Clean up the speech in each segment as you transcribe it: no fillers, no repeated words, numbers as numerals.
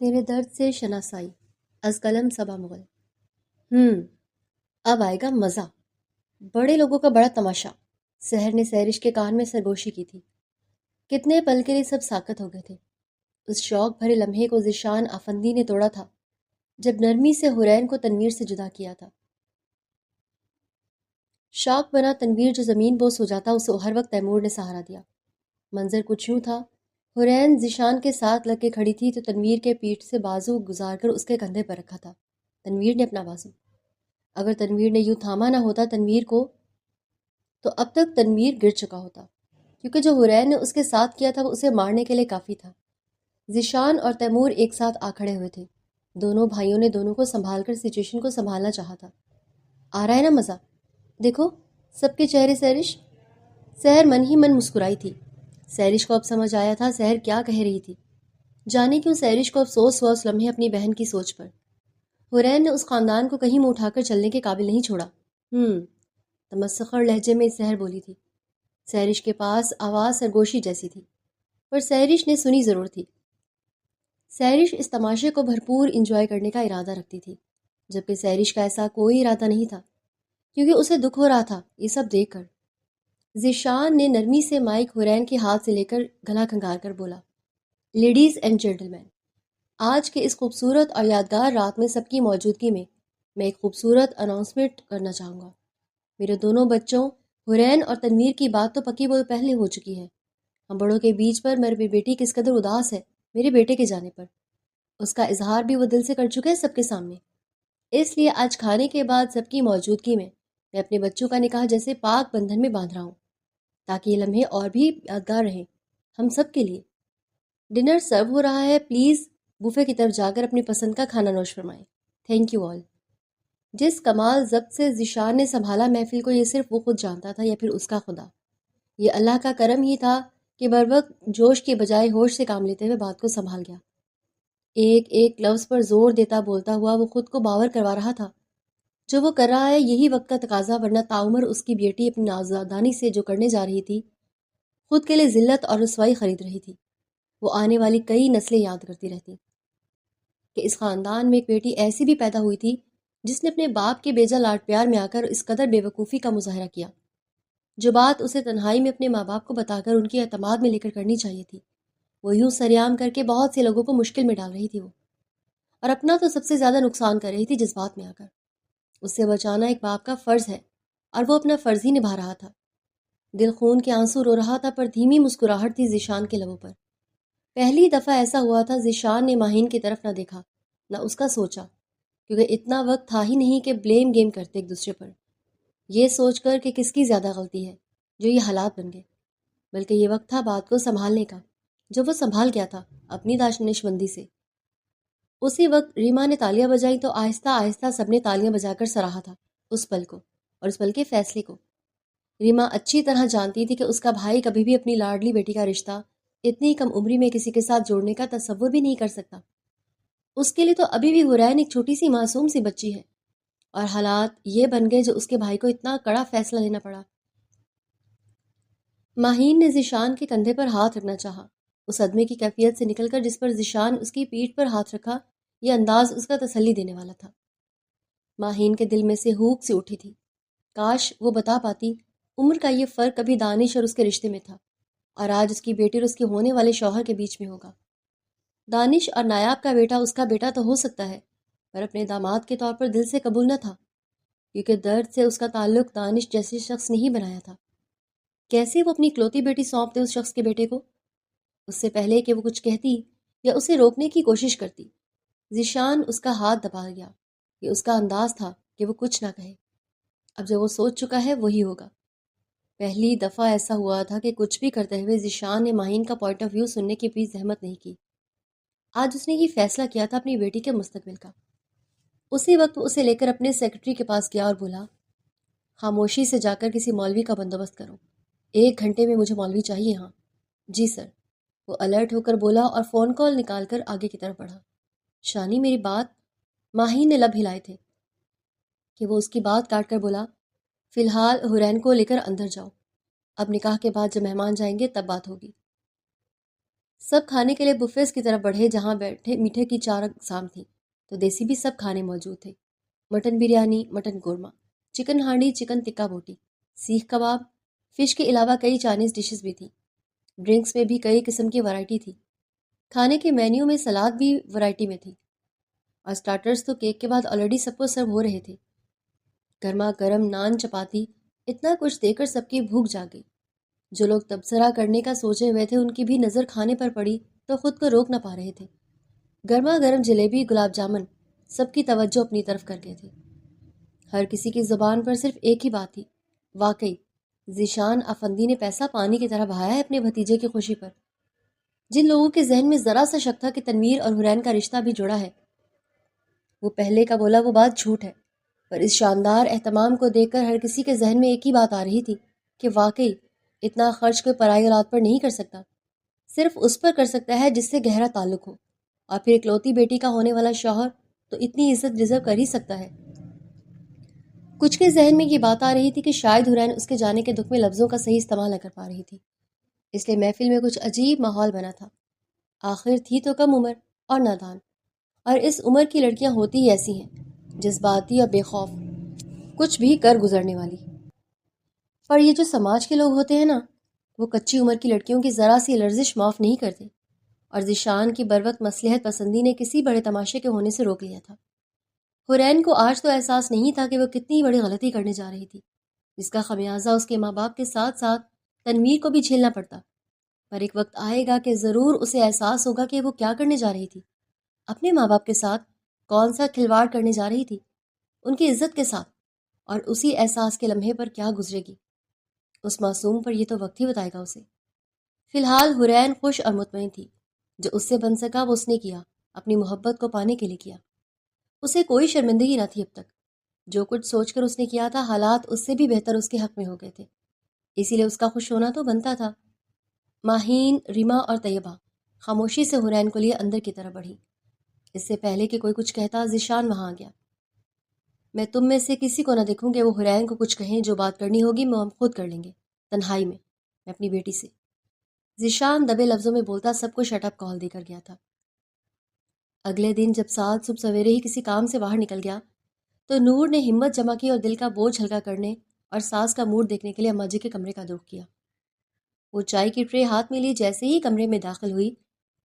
تیرے درد سے شناسائی از قلم صبا مغل۔ ہم اب آئے گا مزہ، بڑے لوگوں کا بڑا تماشا۔ سحر نے سحرش کے کان میں سرگوشی کی تھی۔ کتنے پل کے لیے سب ساکت ہو گئے تھے۔ اس شوق بھرے لمحے کو ذیشان آفندی نے توڑا تھا جب نرمی سے حرین کو تنویر سے جدا کیا تھا۔ شوق بنا تنویر جو زمین بوس ہو جاتا اسے ہر وقت تیمور نے سہارا دیا۔ منظر کچھ یوں تھا، حرین ذیشان کے ساتھ لگ کے کھڑی تھی تو تنویر کے پیٹھ سے بازو گزار کر اس کے کندھے پر رکھا تھا تنویر نے اپنا بازو۔ اگر تنویر نے یوں تھاما نہ ہوتا تنویر کو تو اب تک تنویر گر چکا ہوتا، کیونکہ جو حرین نے اس کے ساتھ کیا تھا وہ اسے مارنے کے لیے کافی تھا۔ ذیشان اور تیمور ایک ساتھ آ کھڑے ہوئے تھے۔ دونوں بھائیوں نے دونوں کو سنبھال کر سچویشن کو سنبھالنا چاہا تھا۔ آ رہا ہے نا مزہ؟ دیکھو سب کے چہرے سحرش۔ سحر من ہی من مسکرائی تھی۔ سحرش کو اب سمجھ آیا تھا سحر کیا کہہ رہی تھی۔ جانے کیوں سحرش کو افسوس ہوا اس لمحے اپنی بہن کی سوچ پر۔ حرین نے اس خاندان کو کہیں منہ اٹھا کر چلنے کے قابل نہیں چھوڑا۔ تمسخر لہجے میں سحر بولی تھی۔ سحرش کے پاس آواز سرگوشی جیسی تھی، پر سحرش نے سنی ضرور تھی۔ سحرش اس تماشے کو بھرپور انجوائے کرنے کا ارادہ رکھتی تھی، جبکہ سحرش کا ایسا کوئی ارادہ نہیں تھا، کیونکہ اسے دکھ ہو رہا تھا یہ سب دیکھ کر۔ ذیشان نے نرمی سے مائک حرین کے ہاتھ سے لے کر گلا کھنگار کر بولا، لیڈیز اینڈ جینٹلمین، آج کے اس خوبصورت اور یادگار رات میں سب کی موجودگی میں ایک خوبصورت اناؤنسمنٹ کرنا چاہوں گا۔ میرے دونوں بچوں حرین اور تنویر کی بات تو پکی وہ پہلے ہو چکی ہے۔ ہم بڑوں کے بیچ پر میری بیٹی کس قدر اداس ہے میرے بیٹے کے جانے پر، اس کا اظہار بھی وہ دل سے کر چکے ہیں سب کے سامنے۔ اس لیے آج کھانے کے بعد سب کی موجودگی میں اپنے بچوں کا نکاح جیسے پاک بندھن میں باندھ رہا ہوں، تاکہ یہ لمحے اور بھی یادگار رہیں ہم سب کے لیے۔ ڈنر سرو ہو رہا ہے، پلیز بوفے کی طرف جا کر اپنی پسند کا کھانا نوش فرمائیں۔ Thank you all. جس کمال ضبط سے ذیشان نے سنبھالا محفل کو، یہ صرف وہ خود جانتا تھا یا پھر اس کا خدا۔ یہ اللہ کا کرم ہی تھا کہ بروقت جوش کے بجائے ہوش سے کام لیتے ہوئے بات کو سنبھال گیا۔ ایک ایک لفظ پر زور دیتا بولتا ہوا وہ خود کو باور کروا رہا تھا جو وہ کر رہا ہے یہی وقت کا تقاضا، ورنہ تعمر اس کی بیٹی اپنی نازدانی سے جو کرنے جا رہی تھی خود کے لیے ذلت اور رسوائی خرید رہی تھی۔ وہ آنے والی کئی نسلیں یاد کرتی رہتی کہ اس خاندان میں ایک بیٹی ایسی بھی پیدا ہوئی تھی جس نے اپنے باپ کے بیجا لاڈ پیار میں آ کر اس قدر بے وقوفی کا مظاہرہ کیا۔ جو بات اسے تنہائی میں اپنے ماں باپ کو بتا کر ان کے اعتماد میں لے کر کرنی چاہیے تھی، وہ یوں سریعام کر کے بہت سے لوگوں کو مشکل میں ڈال رہی تھی وہ، اور اپنا تو سب سے زیادہ نقصان کر رہی تھی جذبات میں آ کر۔ اس سے بچانا ایک باپ کا فرض ہے اور وہ اپنا فرض ہی نبھا رہا تھا۔ دل خون کے آنسو رو رہا تھا، پر دھیمی مسکراہٹ تھی ذیشان کے لبوں پر۔ پہلی دفعہ ایسا ہوا تھا ذیشان نے ماہین کی طرف نہ دیکھا نہ اس کا سوچا، کیونکہ اتنا وقت تھا ہی نہیں کہ بلیم گیم کرتے ایک دوسرے پر، یہ سوچ کر کہ کس کی زیادہ غلطی ہے جو یہ حالات بن گئے، بلکہ یہ وقت تھا بات کو سنبھالنے کا جو وہ سنبھال گیا تھا اپنی دانش مندی سے۔ اسی وقت ریما نے تالیاں بجائیں تو آہستہ آہستہ سب نے تالیاں بجا کر سراہا تھا اس پل کو اور اس پل کے فیصلے کو۔ ریما اچھی طرح جانتی تھی کہ اس کا بھائی کبھی بھی اپنی لاڈلی بیٹی کا رشتہ اتنی کم عمری میں کسی کے ساتھ جوڑنے کا تصور بھی نہیں کر سکتا۔ اس کے لیے تو ابھی بھی حرین ایک چھوٹی سی معصوم سی بچی ہے، اور حالات یہ بن گئے جو اس کے بھائی کو اتنا کڑا فیصلہ لینا پڑا۔ ماہین نے ذیشان کے کندھے پر ہاتھ رکھنا چاہا، اس صدمے کی کیفیت سے نکل کر جس پر ذیشان اس کی پیٹھ پر ہاتھ رکھا، یہ انداز اس کا تسلی دینے والا تھا۔ ماہین کے دل میں سے ہوک سی اٹھی تھی، کاش وہ بتا پاتی عمر کا یہ فرق کبھی دانش اور اس کے رشتے میں تھا، اور آج اس کی بیٹی اور اس کے ہونے والے شوہر کے بیچ میں ہوگا۔ دانش اور نایاب کا بیٹا اس کا بیٹا تو ہو سکتا ہے، پر اپنے داماد کے طور پر دل سے قبول نہ تھا، کیونکہ درد سے اس کا تعلق دانش جیسے شخص نہیں بنایا تھا۔ کیسے وہ اپنی اکلوتی بیٹی سونپ دے اس شخص کے بیٹے کو؟ اس سے پہلے کہ وہ کچھ کہتی یا اسے روکنے کی کوشش کرتی، ذیشان اس کا ہاتھ دبا گیا۔ یہ اس کا انداز تھا کہ وہ کچھ نہ کہے، اب جو وہ سوچ چکا ہے وہی ہوگا۔ پہلی دفعہ ایسا ہوا تھا کہ کچھ بھی کرتے ہوئے ذیشان نے ماہین کا پوائنٹ آف ویو سننے کی بھی زحمت نہیں کی۔ آج اس نے یہ فیصلہ کیا تھا اپنی بیٹی کے مستقبل کا۔ اسی وقت وہ اسے لے کر اپنے سیکرٹری کے پاس گیا اور بولا، خاموشی سے جا کر کسی مولوی کا بندوبست کرو، 1 گھنٹے میں مجھے مولوی چاہیے۔ ہاں جی سر، وہ الرٹ ہو کر بولا اور فون کال نکال کر آگے کی طرف بڑھا۔ شانی میری بات، ماہین نے لب ہلائے تھے کہ وہ اس کی بات کاٹ کر بولا، فی الحال حرین کو لے کر اندر جاؤ، اب نکاح کے بعد جب مہمان جائیں گے تب بات ہوگی۔ سب کھانے کے لیے بفیز کی طرف بڑھے جہاں بیٹھے میٹھے کی 4 اقسام تھیں تو دیسی بھی سب کھانے موجود تھے۔ Mutton biryani, mutton korma, chicken ہانڈی، چکن ٹکا بوٹی، سیخ کباب، فش کے علاوہ کئی چائنیز ڈشز بھی تھیں۔ ڈرنکس میں بھی کئی قسم کی ورائٹی تھی۔ کھانے کے مینیو میں سلاد بھی ورائٹی میں تھی، اور سٹارٹرز تو کیک کے بعد آلریڈی سب کو سرو ہو رہے تھے۔ گرما گرم نان، چپاتی، اتنا کچھ دیکھ کر سب کی بھوک جاگ گئی۔ جو لوگ تبصرہ کرنے کا سوچے ہوئے تھے ان کی بھی نظر کھانے پر پڑی تو خود کو روک نہ پا رہے تھے۔ گرما گرم جلیبی، گلاب جامن سب کی توجہ اپنی طرف کر گئے تھے۔ ہر کسی کی زبان پر صرف ایک ہی بات تھی، واقعی ذیشان افندی نے پیسہ پانی کی طرح بہایا ہے اپنے بھتیجے کی خوشی پر۔ جن لوگوں کے ذہن میں ذرا سا شک تھا کہ تنویر اور حرین کا رشتہ بھی جڑا ہے، وہ پہلے کا بولا وہ بات جھوٹ ہے، پر اس شاندار اہتمام کو دیکھ کر ہر کسی کے ذہن میں ایک ہی بات آ رہی تھی کہ واقعی اتنا خرچ کوئی پرائی اولاد پر نہیں کر سکتا، صرف اس پر کر سکتا ہے جس سے گہرا تعلق ہو، اور پھر اکلوتی بیٹی کا ہونے والا شوہر تو اتنی عزت ڈیزرو کر ہی سکتا ہے۔ کچھ کے ذہن میں یہ بات آ رہی تھی کہ شاید حرین اس کے جانے کے دکھ میں لفظوں کا صحیح استعمال نہ کر پا رہی تھی، اس لیے محفل میں کچھ عجیب ماحول بنا تھا۔ آخر تھی تو کم عمر اور نادان، اور اس عمر کی لڑکیاں ہوتی ہی ایسی ہیں، جذباتی اور بے خوف، کچھ بھی کر گزرنے والی۔ پر یہ جو سماج کے لوگ ہوتے ہیں نا، وہ کچی عمر کی لڑکیوں کی ذرا سی لرزش معاف نہیں کرتے، اور ذیشان کی بروقت مصلحت پسندی نے کسی بڑے تماشے کے ہونے سے روک لیا تھا۔ حرین کو آج تو احساس نہیں تھا کہ وہ کتنی بڑی غلطی کرنے جا رہی تھی، جس کا خمیازہ اس کے ماں باپ کے ساتھ ساتھ تنویر کو بھی جھیلنا پڑتا۔ پر ایک وقت آئے گا کہ ضرور اسے احساس ہوگا کہ وہ کیا کرنے جا رہی تھی، اپنے ماں باپ کے ساتھ کون سا کھلواڑ کرنے جا رہی تھی، ان کی عزت کے ساتھ، اور اسی احساس کے لمحے پر کیا گزرے گی اس معصوم پر یہ تو وقت ہی بتائے گا اسے۔ فی الحال حرین خوش اور مطمئن تھی، جو اس سے بن سکا وہ اس نے کیا، اپنی محبت کو پانے کے لیے کیا۔ اسے کوئی شرمندگی نہ تھی اب تک، جو کچھ سوچ کر اس نے کیا تھا حالات اس سے بھی بہتر اس کے حق میں ہو گئے تھے، اسی لیے اس کا خوش ہونا تو بنتا تھا۔ ماہین، ریما اور طیبہ خاموشی سے حرین کو لیے اندر کی طرف بڑھی۔ اس سے پہلے کہ کوئی کچھ کہتا ذیشان وہاں آ گیا۔ میں تم میں سے کسی کو نہ دیکھوں کہ وہ حرین کو کچھ کہیں، جو بات کرنی ہوگی وہ ہم خود کر لیں گے، تنہائی میں اپنی بیٹی سے۔ ذیشان دبے لفظوں میں بولتا سب کو شٹ اپ کال دے کر گیا تھا۔ اگلے دن جب سعد صبح سویرے ہی کسی کام سے باہر نکل گیا تو نور نے ہمت جمع کی اور دل کا بوجھ ہلکا کرنے اور ساس کا موڈ دیکھنے کے لیے اماں جی کے کمرے کا رخ کیا۔ وہ چائے کی ٹرے ہاتھ میں لی جیسے ہی کمرے میں داخل ہوئی،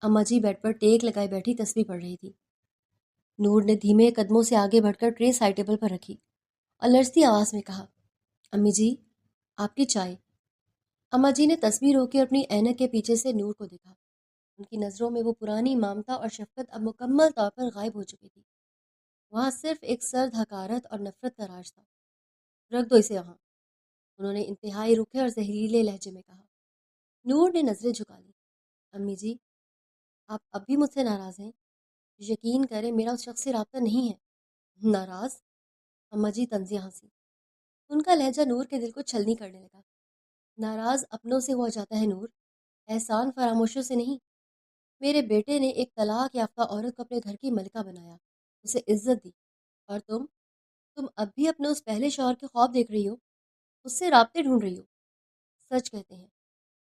اماں جی بیڈ پر ٹیک لگائے بیٹھی تسبیح پڑھ رہی تھی۔ نور نے دھیمے قدموں سے آگے بڑھ کر ٹرے سائڈ ٹیبل پر رکھی اور لرزتی آواز میں کہا، امی جی آپ کی چائے۔ اماں جی نے تسبیح روکی اور اپنی اینک کے پیچھے سے نور کو دیکھا۔ ان کی نظروں میں وہ پرانی مامتا اور شفقت اب مکمل طور پر غائب ہو چکی تھی، وہاں صرف ایک سرد حقارت اور نفرت کا راج تھا۔ رکھ دو اسے وہاں، انہوں نے انتہائی روکھے اور زہریلے لہجے میں کہا۔ نور نے نظریں جھکا لی۔ امی جی آپ اب بھی مجھ سے ناراض ہیں؟ یقین کریں میرا اس شخص سے رابطہ نہیں ہے۔ ناراض؟ اماں جی طنزیہ ہنسی۔ ان کا لہجہ نور کے دل کو چھلنی کرنے لگا۔ ناراض اپنوں سے ہوا جاتا ہے نور، احسان فراموشوں سے نہیں۔ میرے بیٹے نے ایک طلاق یافتہ عورت کو اپنے گھر کی ملکہ بنایا، اسے عزت دی، اور تم اب بھی اپنے اس پہلے شوہر کے خواب دیکھ رہی ہو، اس سے رابطے ڈھونڈ رہی ہو۔ سچ کہتے ہیں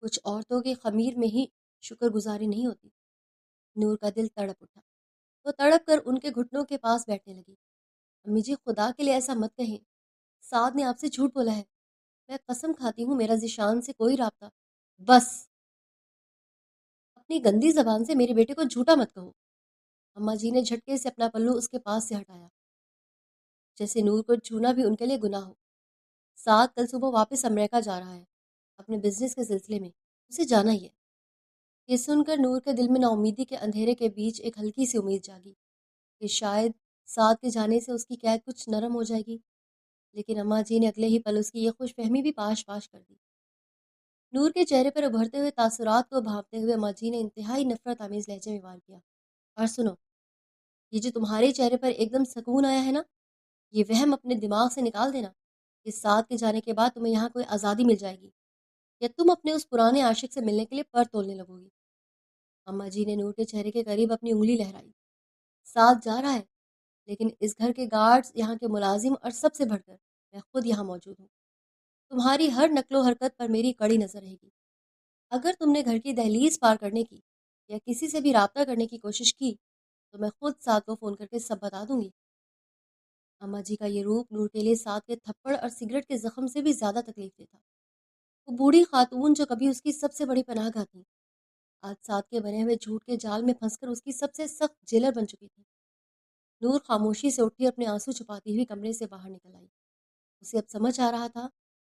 کچھ عورتوں کے خمیر میں ہی شکر گزاری نہیں ہوتی۔ نور کا دل تڑپ اٹھا، وہ تڑپ کر ان کے گھٹنوں کے پاس بیٹھنے لگی۔ امی جی خدا کے لیے ایسا مت کہیں، سعد نے آپ سے جھوٹ بولا ہے، میں قسم کھاتی ہوں میرا ذیشان سے کوئی رابطہ۔ بس اپنی گندی زبان سے میرے بیٹے کو جھوٹا مت کہو۔ اماں جی نے جھٹکے سے اپنا پلو اس کے پاس سے ہٹایا، جیسے نور کو چھونا بھی ان کے لیے گناہ ہو۔ سعد کل صبح واپس امریکہ جا رہا ہے اپنے بزنس کے سلسلے میں، اسے جانا ہی ہے۔ یہ سن کر نور کے دل میں نا امیدی کے اندھیرے کے بیچ ایک ہلکی سی امید جاگی کہ شاید سعد کے جانے سے اس کی قید کچھ نرم ہو جائے گی، لیکن اماں جی نے اگلے ہی پل اس کی یہ خوش فہمی بھی پاش پاش کر دی۔ نور کے چہرے پر ابھرتے ہوئے تاثرات کو بھانپتے ہوئے اماں جی نے انتہائی نفرت آمیز لہجے میں وار کیا، اور سنو، یہ جو تمہارے چہرے پر ایک دم سکون آیا ہے نا، یہ وہم اپنے دماغ سے نکال دینا کہ سعد کے جانے کے بعد تمہیں یہاں کوئی آزادی مل جائے گی، یا تم اپنے اس پرانے عاشق سے ملنے کے لیے پر تولنے لگو گی۔ اماں جی نے نور کے چہرے کے قریب اپنی انگلی لہرائی۔ سعد جا رہا ہے، لیکن اس گھر کے گارڈز، یہاں کے ملازم، اور سب سے بڑھ کر میں خود یہاں موجود ہوں۔ تمہاری ہر نقل و حرکت پر میری کڑی نظر رہے گی۔ اگر تم نے گھر کی دہلیز پار کرنے کی یا کسی سے بھی رابطہ کرنے کی کوشش کی تو میں خود سعد کو فون کر کے سب بتا دوں گی۔ اماں جی کا یہ روپ نور کے لیے سعد کے تھپڑ اور سگریٹ کے زخم سے بھی زیادہ تکلیف دہ تھا۔ وہ بوڑھی خاتون جو کبھی اس کی سب سے بڑی پناہ گاہ تھی، آج سعد کے بنے ہوئے جھوٹ کے جال میں پھنس کر اس کی سب سے سخت جیلر بن چکی تھی۔ نور خاموشی سے اٹھی اپنے آنسو چھپاتی ہوئی کمرے سے باہر نکل آئی۔ اسے اب سمجھ آ رہا تھا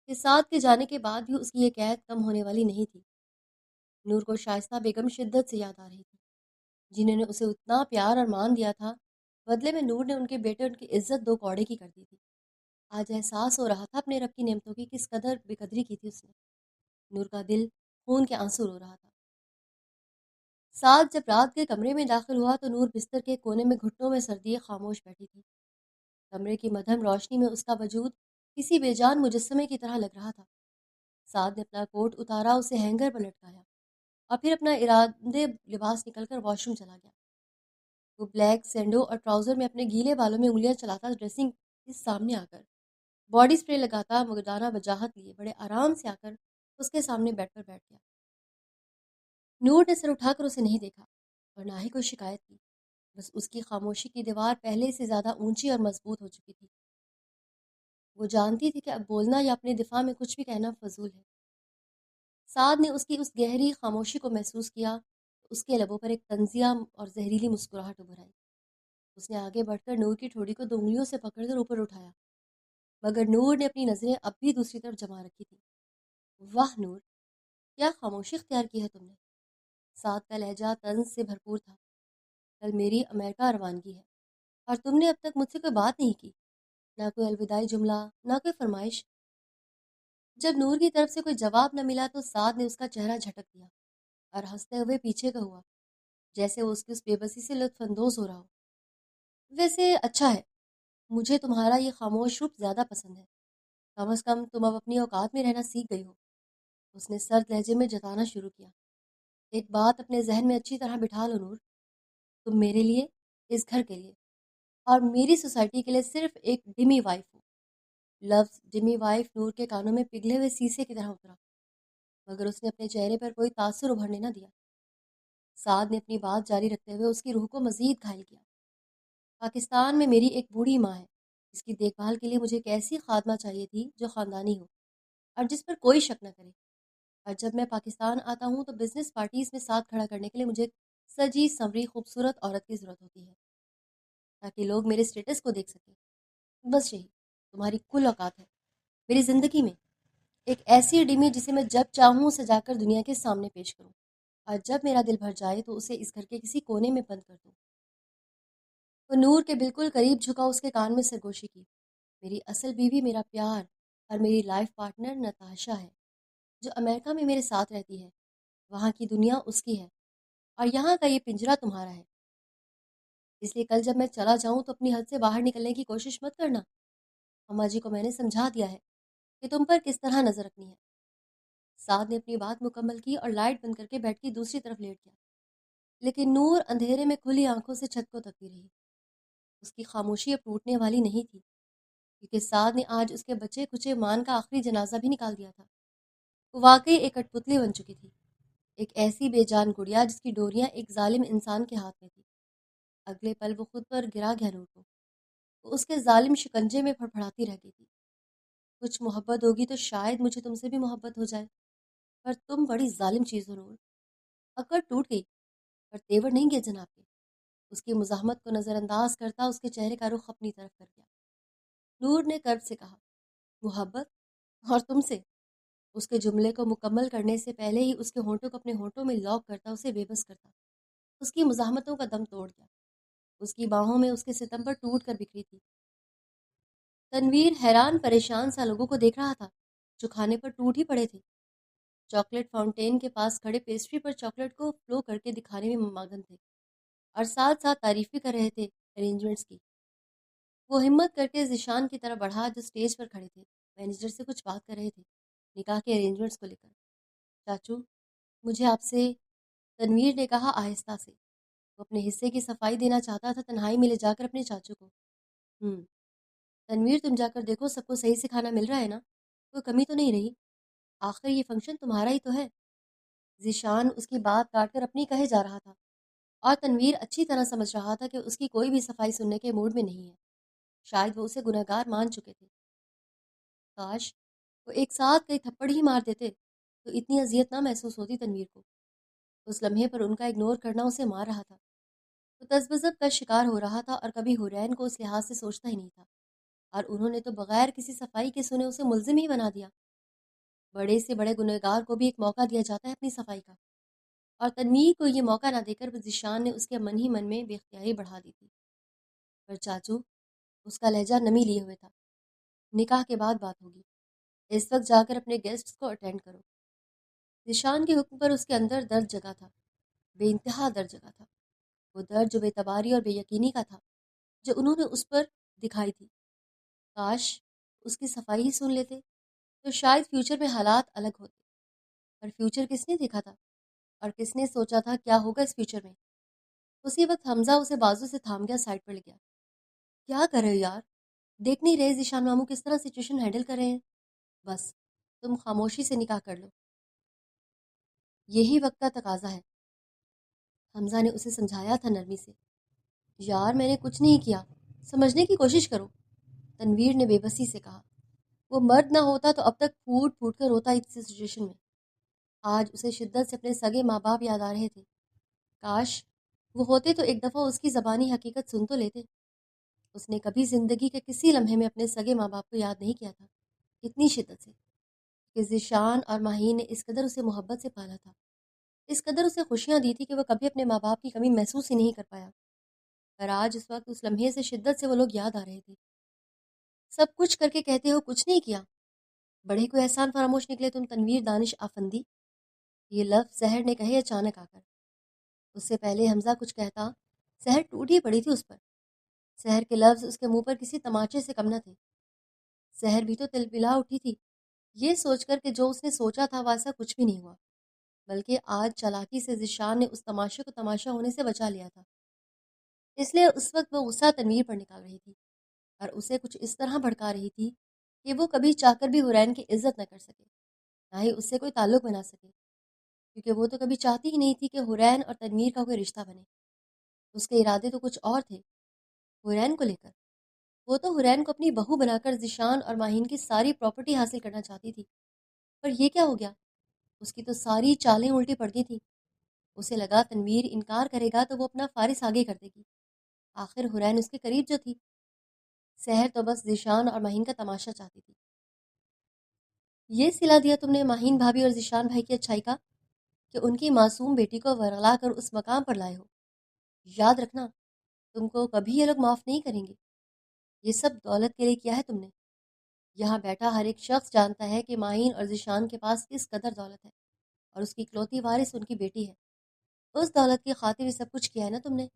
کہ سعد کے جانے کے بعد بھی اس کی یہ قید کم ہونے والی نہیں تھی۔ نور کو شائستہ بیگم شدت سے یاد آ رہی تھی، جنہوں نے اسے اتنا پیار اور مان دیا تھا۔ بدلے میں نور نے ان کے بیٹے ان کی عزت دو کوڑے کی کر دی تھی۔ آج احساس ہو رہا تھا اپنے رب کی نعمتوں کی کس قدر بے قدری کی تھی اس نے۔ نور کا دل خون کے آنسو رو رہا تھا۔ سعد جب رات کے کمرے میں داخل ہوا تو نور بستر کے کونے میں گھٹنوں میں سر دیے خاموش بیٹھی تھی۔ کمرے کی مدھم روشنی میں اس کا وجود کسی بے جان مجسمے کی طرح لگ رہا تھا۔ سعد نے اپنا کوٹ اتارا، اسے ہینگر پر لٹکایا اور پھر اپنا ارادے لباس نکل کر واش روم چلا گیا۔ وہ بلیک سینڈو اور ٹراؤزر میں اپنے گیلے بالوں میں انگلیاں چلاتا ڈریسنگ کے سامنے آ کر باڈی سپرے لگاتا مردانہ وجاہت لیے بڑے آرام سے آ کر اس کے سامنے بیڈ پر بیٹھ گیا۔ نور نے سر اٹھا کر اسے نہیں دیکھا اور نہ ہی کوئی شکایت کی، بس اس کی خاموشی کی دیوار پہلے سے زیادہ اونچی اور مضبوط ہو چکی تھی۔ وہ جانتی تھی کہ اب بولنا یا اپنے دفاع میں کچھ بھی کہنا فضول ہے۔ سعد نے اس کی اس گہری خاموشی کو محسوس کیا تو اس کے لبوں پر ایک طنزیہ اور زہریلی مسکراہٹ ابھر آئی۔ اس نے آگے بڑھ کر نور کی ٹھوڑی کو دو انگلیوں سے پکڑ کر اوپر اٹھایا، مگر نور نے اپنی نظریں اب بھی دوسری طرف جما رکھی تھی۔ واہ نور، کیا خاموشی اختیار کی ہے تم نے! سعد کا لہجہ طنز سے بھرپور تھا۔ کل میری امریکہ روانگی ہے اور تم نے اب تک مجھ سے کوئی بات نہیں کی، نہ کوئی الوداعی جملہ، نہ کوئی فرمائش۔ جب نور کی طرف سے کوئی جواب نہ ملا تو سعد نے اس کا چہرہ جھٹک دیا اور ہنستے ہوئے پیچھے کا ہوا، جیسے وہ اس کی اس بے بسی سے لطف اندوز ہو رہا ہو۔ ویسے اچھا ہے، مجھے تمہارا یہ خاموش روپ زیادہ پسند ہے۔ کم از کم تم اب اپنی اوقات میں رہنا سیکھ گئی ہو۔ اس نے سرد لہجے میں جتانا شروع کیا۔ ایک بات اپنے ذہن میں اچھی طرح بٹھا لو نور، تم میرے لیے، اس گھر کے لیے اور میری سوسائٹی کے لیے صرف ایک ڈمی وائف ہو۔ لفظ ڈمی وائف نور کے کانوں میں پگھلے ہوئے سیسے کی طرح اترا، مگر اس نے اپنے چہرے پر کوئی تاثر ابھرنے نہ دیا۔ سعد نے اپنی بات جاری رکھتے ہوئے اس کی روح کو مزید گھائل کیا۔ پاکستان میں میری ایک بوڑھی ماں ہے، اس کی دیکھ بھال کے لیے مجھے ایک ایسی خادمہ چاہیے تھی جو خاندانی ہو اور جس پر کوئی شک نہ کرے۔ اور جب میں پاکستان آتا ہوں تو بزنس پارٹیز میں ساتھ کھڑا کرنے کے لیے مجھے سجی سنوری خوبصورت عورت کی ضرورت ہوتی ہے، تاکہ لوگ میرے اسٹیٹس کو دیکھ سکیں۔ بس یہی تمہاری کل اوقات ہے میری زندگی میں، ایک ایسی ڈمی جسے میں جب چاہوں سجا کر دنیا کے سامنے پیش کروں اور جب میرا دل بھر جائے تو اسے اس گھر کے کسی کونے میں بند کر دوں۔ وہ نور کے بالکل قریب جھکا اس کے کان میں سرگوشی کی۔ میری اصل بیوی میرا پیار اور میری لائف پارٹنر نتاشا ہے، جو امریکہ میں میرے ساتھ رہتی ہے۔ وہاں کی دنیا اس کی ہے اور یہاں کا یہ پنجرہ تمہارا ہے، اس لیے کل جب میں چلا جاؤں تو اپنی حد سے باہر نکلنے کی کوشش مت کرنا۔ اماں جی کو میں نے سمجھا دیا ہے کہ تم پر کس طرح نظر رکھنی ہے۔ سعد نے اپنی بات مکمل کی اور لائٹ بند کر کے بیڈ کی دوسری طرف لیٹ گیا، لیکن نور اندھیرے میں کھلی آنکھوں سے چھت کو تکتی رہی۔ اس کی خاموشی اب ٹوٹنے والی نہیں تھی، کیونکہ سعد نے آج اس کے بچے کچے مان کا آخری جنازہ بھی نکال دیا تھا۔ وہ واقعی ایک کٹ پتلی بن چکی تھی، ایک ایسی بے جان گڑیا جس کی ڈوریاں ایک ظالم انسان کے ہاتھ میں تھی۔ اگلے پل وہ خود پر گرا گیا نور کو، وہ اس کے ظالم شکنجے میں پھڑپڑاتی رہ گئی تھی۔ کچھ محبت ہوگی تو شاید مجھے تم سے بھی محبت ہو جائے، پر تم بڑی ظالم چیز ہو نور۔ اکڑ ٹوٹ گئی پر تیور نہیں گئے جناب کے۔ اس کی مزاحمت کو نظر انداز کرتا اس کے چہرے کا رخ اپنی طرف کر گیا۔ نور نے کرب سے کہا، محبت اور تم سے؟ اس کے جملے کو مکمل کرنے سے پہلے ہی اس کے ہونٹوں کو اپنے ہونٹوں میں لاک کرتا اسے بے بس کرتا۔ اس کی مزاحمتوں کا دم توڑ گیا، اس کی باہوں میں اس کے ستم پر ٹوٹ کر بکھری تھی۔ تنویر حیران پریشان سا لوگوں کو دیکھ رہا تھا جو کھانے پر ٹوٹ ہی پڑے تھے۔ چاکلیٹ فاؤنٹین کے پاس کھڑے پیسٹری پر چاکلیٹ کو فلو کر کے دکھانے میں مگن تھے اور ساتھ ساتھ تعریف بھی کر رہے تھے ارینجمنٹس کی۔ وہ ہمت کر کے ذیشان کی طرف بڑھا جو اسٹیج پر کھڑے تھے، مینیجر سے کچھ بات کر رہے تھے نکاح کے ارینجمنٹس کو لے کر۔ چاچو، مجھے آپ سے، تنویر نے کہا آہستہ سے۔ وہ اپنے حصے کی صفائی دینا چاہتا تھا تنہائی میں لے جا کر اپنے چاچو کو۔ تنویر تم جا کر دیکھو سب کو صحیح سے کھانا مل رہا ہے نا، کوئی کمی تو نہیں رہی؟ آخر یہ فنکشن تمہارا ہی تو ہے۔ ذیشان اس کی بات کاٹ کر اپنی کہے جا رہا تھا، اور تنویر اچھی طرح سمجھ رہا تھا کہ اس کی کوئی بھی صفائی سننے کے موڈ میں نہیں ہے۔ شاید وہ اسے گنہگار مان چکے تھے۔ کاش وہ ایک ساتھ کئی تھپڑ ہی مار دیتے تو اتنی اذیت نہ محسوس ہوتی تنویر کو۔ اس لمحے پر ان کا اگنور کرنا اسے مار رہا تھا۔ وہ تذبذب کا شکار ہو رہا تھا اور کبھی حورین کو اس لحاظ سے سوچتا ہی نہیں تھا، اور انہوں نے تو بغیر کسی صفائی کے سنے اسے ملزم ہی بنا دیا۔ بڑے سے بڑے گنہگار کو بھی ایک موقع دیا جاتا ہے اپنی صفائی کا، اور تنویر کو یہ موقع نہ دے کر ذیشان نے اس کے من میں بے اختیاری بڑھا دی تھی۔ پر چاچو، اس کا لہجہ نمی لیے ہوئے تھا، نکاح کے بعد بات ہوگی، اس وقت جا کر اپنے گیسٹس کو اٹینڈ کرو۔ ذیشان کے حکم پر اس کے اندر درد جگا تھا، بے انتہا درد جگا تھا، وہ درد جو بے تباری اور بے یقینی کا تھا جو انہوں نے اس پر دکھائی تھی۔ کاش اس کی صفائی ہی سن لیتے تو شاید فیوچر میں حالات الگ ہوتے۔ پر فیوچر کس نے دیکھا تھا، اور کس نے سوچا تھا کیا ہوگا اس فیوچر میں؟ اسی وقت حمزہ اسے بازو سے تھام گیا، سائڈ پر لے گیا۔ کیا کر رہے ہو یار؟ دیکھ نہیں رہے ذیشان ماموں کس طرح سچویشن ہینڈل کر رہے ہیں؟ بس تم خاموشی سے نکاح کر لو، یہی وقت کا تقاضا ہے، حمزہ نے اسے سمجھایا تھا نرمی سے۔ یار میں نے کچھ نہیں کیا، سمجھنے کی کوشش کرو، تنویر نے بے بسی سے کہا۔ وہ مرد نہ ہوتا تو اب تک پھوٹ پھوٹ کر روتا اس سچویشن میں۔ آج اسے شدت سے اپنے سگے ماں باپ یاد آ رہے تھے۔ کاش وہ ہوتے تو ایک دفعہ اس کی زبانی حقیقت سن تو لیتے۔ اس نے کبھی زندگی کے کسی لمحے میں اپنے سگے ماں باپ کو یاد نہیں کیا تھا اتنی شدت سے، کہ ذیشان اور ماہین نے اس قدر اسے محبت سے پالا تھا، اس قدر اسے خوشیاں دی تھی کہ وہ کبھی اپنے ماں باپ کی کمی محسوس ہی نہیں کر پایا۔ پر آج اس وقت اس لمحے سے شدت سے وہ لوگ یاد آ رہے تھے۔ سب کچھ کر کے کہتے ہو کچھ نہیں کیا، بڑے کوئی احسان فراموش نکلے تم تنویر دانش آفندی۔ یہ لفظ سحر نے کہے اچانک آ کر۔ اس سے پہلے حمزہ کچھ کہتا، سحر ٹوٹی پڑی تھی اس پر۔ سحر کے لفظ اس کے منہ پر کسی تماچے سے کم نہ تھے۔ سحر بھی تو تلبلا اٹھی تھی یہ سوچ کر کہ جو اس نے سوچا تھا وہ ایسا کچھ بھی نہیں ہوا، بلکہ آج چالاکی سے ذیشان نے اس تماشے کو تماشا ہونے سے بچا لیا تھا۔ اس لیے اس وقت وہ غصہ تنویر پر نکال رہی تھی، اور اسے کچھ اس طرح بھڑکا رہی تھی کہ وہ کبھی چاہ کر بھی حورین کی عزت نہ کر سکے، نہ ہی اس سے کوئی تعلق بنا سکے، کیونکہ وہ تو کبھی چاہتی ہی نہیں تھی کہ حورین اور تنویر کا کوئی رشتہ بنے۔ اس کے ارادے تو کچھ اور تھے حورین کو لے کر۔ وہ تو حورین کو اپنی بہو بنا کر ذیشان اور ماہین کی ساری پراپرٹی حاصل کرنا چاہتی تھی۔ پر یہ کیا ہو گیا؟ اس کی تو ساری چالیں الٹی پڑ گئی تھیں۔ اسے لگا تنویر انکار کرے گا تو وہ اپنا فارس آگے کر دے گی، آخر حورین اس کے قریب جو تھی۔ سحر تو بس ذیشان اور ماہین کا تماشا چاہتی تھی۔ یہ صلہ دیا تم نے ماہین بھابھی اور ذیشان بھائی کی اچھائی کا، کہ ان کی معصوم بیٹی کو ورغلا کر اس مقام پر لائے ہو۔ یاد رکھنا تم کو کبھی یہ لوگ معاف نہیں کریں گے۔ یہ سب دولت کے لیے کیا ہے تم نے؟ یہاں بیٹھا ہر ایک شخص جانتا ہے کہ ماہین اور ذیشان کے پاس کس قدر دولت ہے، اور اس کی اکلوتی وارث ان کی بیٹی ہے۔ اس دولت کی خاطر یہ سب کچھ کیا ہے نا تم نے؟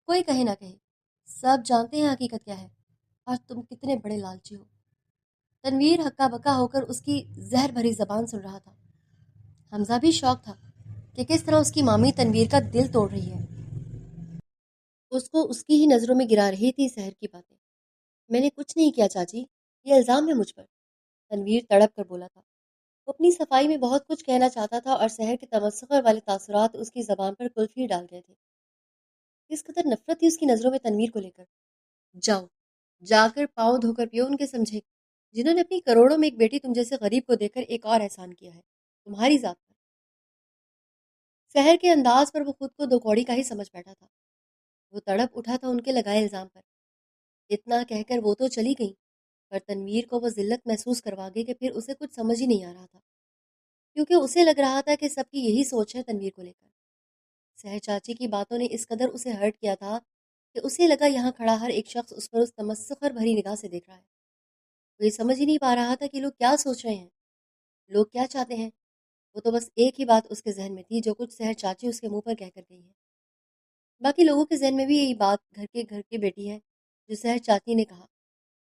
کوئی کہے نہ کہے، سب جانتے ہیں حقیقت کیا ہے، اور تم کتنے بڑے لالچی ہو۔ تنویر ہکا بکا ہو کر اس کی زہر بھری زبان سن رہا تھا۔ حمزہ بھی شوق تھا کہ کس طرح اس کی مامی تنویر کا دل توڑ رہی ہے۔ اس کو اس کی ہی نظروں میں گرا رہی تھی سحر کی باتیں۔ میں نے کچھ نہیں کیا چاچی، یہ الزام ہے مجھ پر، تنویر تڑپ کر بولا تھا۔ وہ اپنی صفائی میں بہت کچھ کہنا چاہتا تھا، اور سحر کے تمسخر والے تاثرات اس کی زبان پر قلفی ڈال رہے تھے۔ کس قدر نفرت تھی اس کی نظروں میں تنویر کو لے کر۔ جاؤ جا کر پاؤں دھو کر پیو ان کے سمجھے، جنہوں نے اپنی کروڑوں میں ایک بیٹی تم جیسے غریب کو دے کر ایک اور احسان کیا ہے تمہاری ذات پر۔ سحر کے انداز پر وہ خود کو دو کوڑی کا ہی سمجھ بیٹھا تھا۔ وہ تڑپ اٹھا تھا ان کے لگائے الزام پر۔ اتنا کہہ کر وہ تو چلی گئی، پر تنویر کو وہ ذلت محسوس کروا گئی کہ پھر اسے کچھ سمجھ ہی نہیں آ رہا تھا، کیونکہ اسے لگ رہا تھا کہ سب کی یہی سوچ ہے تنویر کو لے کر۔ سحر چاچی کی باتوں نے اس قدر اسے ہرٹ کیا تھا کہ اسے لگا یہاں کھڑا ہر ایک شخص اس پر اس تمسخر بھری نگاہ سے دیکھ رہا ہے۔ وہ یہ سمجھ ہی نہیں پا رہا تھا کہ لوگ کیا سوچ رہے ہیں، لوگ کیا چاہتے ہیں۔ وہ تو بس ایک ہی بات اس کے ذہن میں تھی جو کچھ سحر چاچی اس کے منہ پر کہہ کر گئی ہے۔ باقی لوگوں کے ذہن میں بھی یہی بات گھر کے بیٹی ہے جو سحر چاچی نے کہا،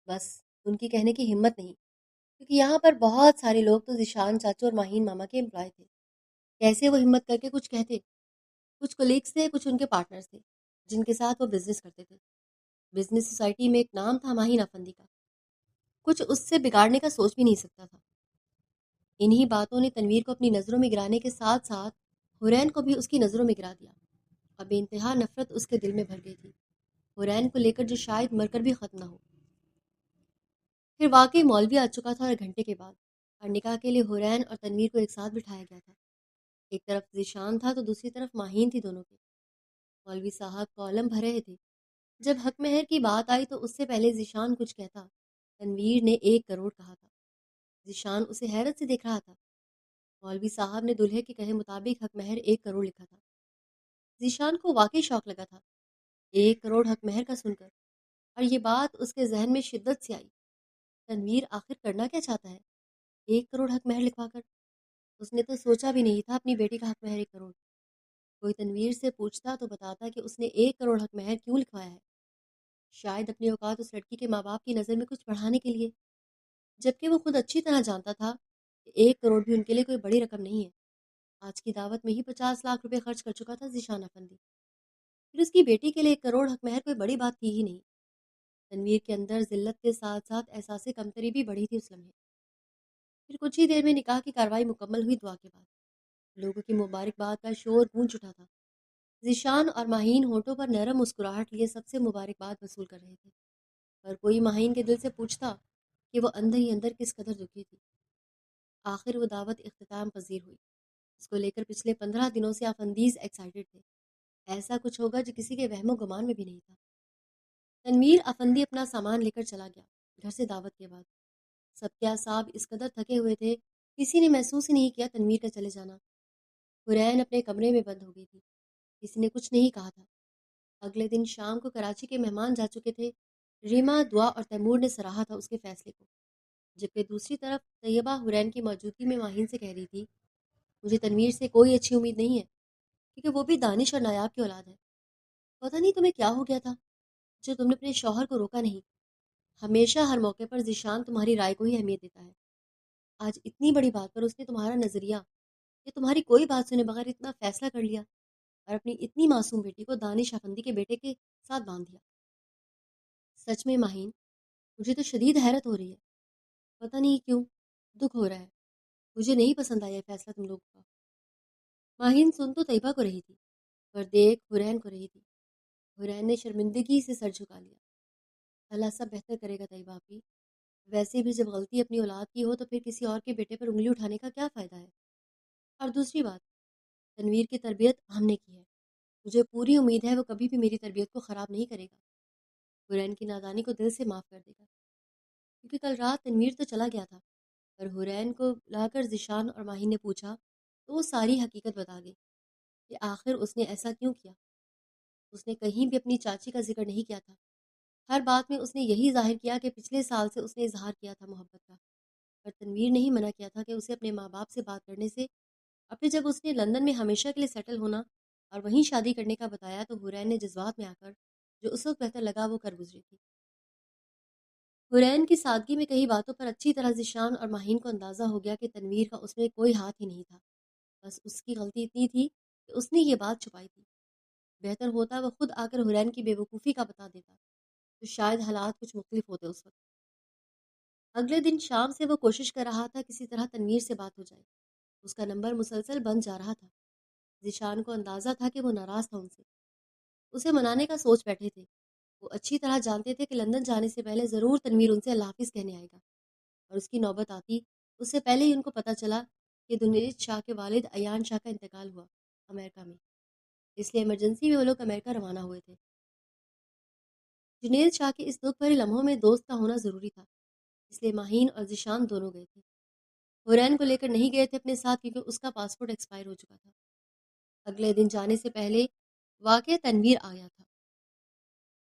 بس ان کی کہنے کی ہمت نہیں، کیونکہ یہاں پر بہت سارے لوگ تو ذیشان چاچو اور ماہین ماما کے امپلائی تھے۔ کیسے وہ ہمت کر کے کچھ کہتے؟ کچھ کولیگس تھے، کچھ ان کے پارٹنرز تھے جن کے ساتھ وہ بزنس کرتے تھے۔ بزنس سوسائٹی میں ایک نام تھا ماہین افندی کا، کچھ اس سے بگاڑنے کا سوچ بھی نہیں سکتا تھا۔ انہی باتوں نے تنویر کو اپنی نظروں میں گرانے کے ساتھ ساتھ حورین کو بھی اس کی نظروں میں گرا دیا۔ اب بے انتہا نفرت اس کے دل میں بھر گئی تھی، حورین کو لے کر جو شاید مر کر بھی ختم نہ ہو۔ پھر واقعی مولوی آ چکا تھا اور گھنٹے کے بعد، اور نکاح کے لیے حورین اور تنویر کو ایک ساتھ بٹھایا گیا تھا۔ ایک طرف ذیشان تھا تو دوسری طرف ماہین تھی دونوں کے۔ مولوی صاحب کالم بھر رہے تھے۔ جب حق مہر کی بات آئی تو اس سے پہلے ذیشان کچھ کہتا، تنویر نے 1 کروڑ کہا تھا۔ ذیشان اسے حیرت سے دیکھ رہا تھا۔ مولوی صاحب نے دلہے کے کہے مطابق حق مہر 1 کروڑ لکھا تھا۔ ذیشان کو واقعی شوق لگا تھا 1 کروڑ حق مہر کا سن کر، اور یہ بات اس کے ذہن میں شدت سے آئی۔ تنویر آخر کرنا کیا چاہتا ہے 1 کروڑ حق مہر لکھوا کر؟ اس نے تو سوچا بھی نہیں تھا اپنی بیٹی کا حق مہر 1 کروڑ۔ کوئی تنویر سے پوچھتا تو بتاتا کہ اس نے 1 کروڑ حق مہر کیوں لکھوایا ہے، شاید اپنی اوقات اس لڑکی کے ماں باپ کی نظر میں کچھ بڑھانے کے لیے، جبکہ وہ خود اچھی طرح جانتا تھا کہ 1 کروڑ بھی ان کے لیے کوئی بڑی رقم نہیں ہے۔ آج کی دعوت میں ہی 50 لاکھ روپے خرچ کر چکا تھا ذیشان افندی، پھر اس کی بیٹی کے لیے 1 کروڑ حق مہر کوئی بڑی بات تھی ہی نہیں۔ تنویر کے اندر ذلت کے ساتھ ساتھ احساس کمتری بھی بڑھی تھی اس لمحے۔ پھر کچھ ہی دیر میں نکاح کی کاروائی مکمل ہوئی۔ دعا کے بعد لوگوں کی مبارکباد کا شور گونج اٹھا تھا۔ ذیشان اور ماہین ہونٹوں پر نرم مسکراہٹ لیے سب سے مبارکباد وصول کر رہے تھے، پر کوئی ماہین کے دل سے پوچھتا کہ وہ اندر ہی اندر کس قدر دکھی تھی۔ آخر وہ دعوت اختتام پذیر ہوئی۔ اس کو لے کر پچھلے 15 دنوں سے افندیز ایکسائٹڈ تھے۔ ایسا کچھ ہوگا جو کسی کے وہم و گمان میں بھی نہیں تھا۔ تنویر افندی اپنا سامان لے کر چلا گیا گھر سے دعوت کے بعد۔ سب کے اعصاب اس قدر تھکے ہوئے تھے، کسی نے محسوس ہی نہیں کیا تنویر کا چلے جانا۔ حورین اپنے کمرے میں بند ہو گئی تھی، کسی نے کچھ نہیں کہا تھا۔ اگلے دن شام کو کراچی کے مہمان جا چکے تھے۔ ریما، دعا اور تیمور نے سراہا تھا اس کے فیصلے کو، جبکہ دوسری طرف طیبہ حورین کی موجودگی میں ماہین سے کہہ رہی تھی، مجھے تنویر سے کوئی اچھی امید نہیں ہے، کیونکہ وہ بھی دانش اور نایاب کی اولاد ہے۔ پتہ نہیں تمہیں کیا ہو گیا تھا جو تم نے اپنے شوہر کو روکا نہیں۔ ہمیشہ ہر موقع پر ذیشان تمہاری رائے کو ہی اہمیت دیتا ہے۔ آج اتنی بڑی بات پر اس نے تمہارا نظریہ کہ تمہاری کوئی بات سنے بغیر اتنا فیصلہ کر لیا اور اپنی اتنی معصوم بیٹی کو دانش افندی کے بیٹے کے ساتھ باندھ دیا۔ سچ میں ماہین، مجھے تو شدید حیرت ہو رہی ہے، پتہ نہیں کیوں دکھ ہو رہا ہے۔ مجھے نہیں پسند آیا یہ فیصلہ تم لوگوں کا۔ ماہین سن تو طیبہ کو رہی تھی، پر دیکھ حورین کو رہی تھی۔ حورین نے شرمندگی سے سر جھکا لیا۔ اللہ سب بہتر کرے گا طیبہ آپی، ویسے بھی جب غلطی اپنی اولاد کی ہو تو پھر کسی اور کے بیٹے پر انگلی اٹھانے کا کیا فائدہ ہے؟ اور دوسری بات، تنویر کی تربیت ہم نے کی ہے، مجھے پوری امید ہے وہ کبھی بھی میری تربیت کو خراب نہیں کرے گا، حورین کی نادانی کو دل سے معاف کر دے گا۔ کیونکہ کل رات تنویر تو چلا گیا تھا، پر حورین کو لا کر ذیشان اور ماہین نے پوچھا تو وہ ساری حقیقت بتا گئی کہ آخر اس نے ایسا کیوں کیا۔ اس نے کہیں بھی اپنی چاچی کا ذکر نہیں کیا تھا، ہر بات میں اس نے یہی ظاہر کیا کہ پچھلے سال سے اس نے اظہار کیا تھا محبت کا، پر تنویر نے ہی منع کیا تھا کہ اسے اپنے ماں باپ سے بات کرنے سے۔ اور پھر جب اس نے لندن میں ہمیشہ کے لیے سیٹل ہونا اور وہیں شادی کرنے کا بتایا تو حورین نے جذبات میں آ کر جو اس وقت بہتر لگا وہ کر گزری تھی۔ حورین کی سادگی میں کئی باتوں پر اچھی طرح ذیشان اور ماہین کو اندازہ ہو گیا کہ تنویر کا اس میں کوئی ہاتھ ہی نہیں تھا، بس اس کی غلطی اتنی تھی کہ اس نے یہ بات چھپائی تھی۔ بہتر ہوتا وہ خود آ کر حورین کی بے وقوفی کا بتا دیتا تو شاید حالات کچھ مختلف ہوتے اس وقت۔ اگلے دن شام سے وہ کوشش کر رہا تھا کسی طرح تنویر سے بات ہو جائے، اس کا نمبر مسلسل بند جا رہا تھا۔ ذیشان کو اندازہ تھا کہ وہ ناراض تھا ان سے، اسے منانے کا سوچ بیٹھے تھے۔ وہ اچھی طرح جانتے تھے کہ لندن جانے سے پہلے ضرور تنویر ان سے اللہ حافظ کہنے آئے گا، اور اس کی نوبت آتی اس سے پہلے ہی ان کو پتہ چلا کہ دنیش شاہ کے والد ایان شاہ کا انتقال ہوا امریکہ میں، اس لیے ایمرجنسی میں وہ لوگ امریکہ روانہ ہوئے تھے۔ جنید شاہ کے اس دکھ بھرے لمحوں میں دوست کا ہونا ضروری تھا، اس لیے ماہین اور ذیشان دونوں گئے تھے۔ حورین کو لے کر نہیں گئے تھے اپنے ساتھ کیونکہ اس کا پاسپورٹ ایکسپائر ہو چکا تھا۔ اگلے دن جانے سے پہلے واقع تنویر آیا تھا۔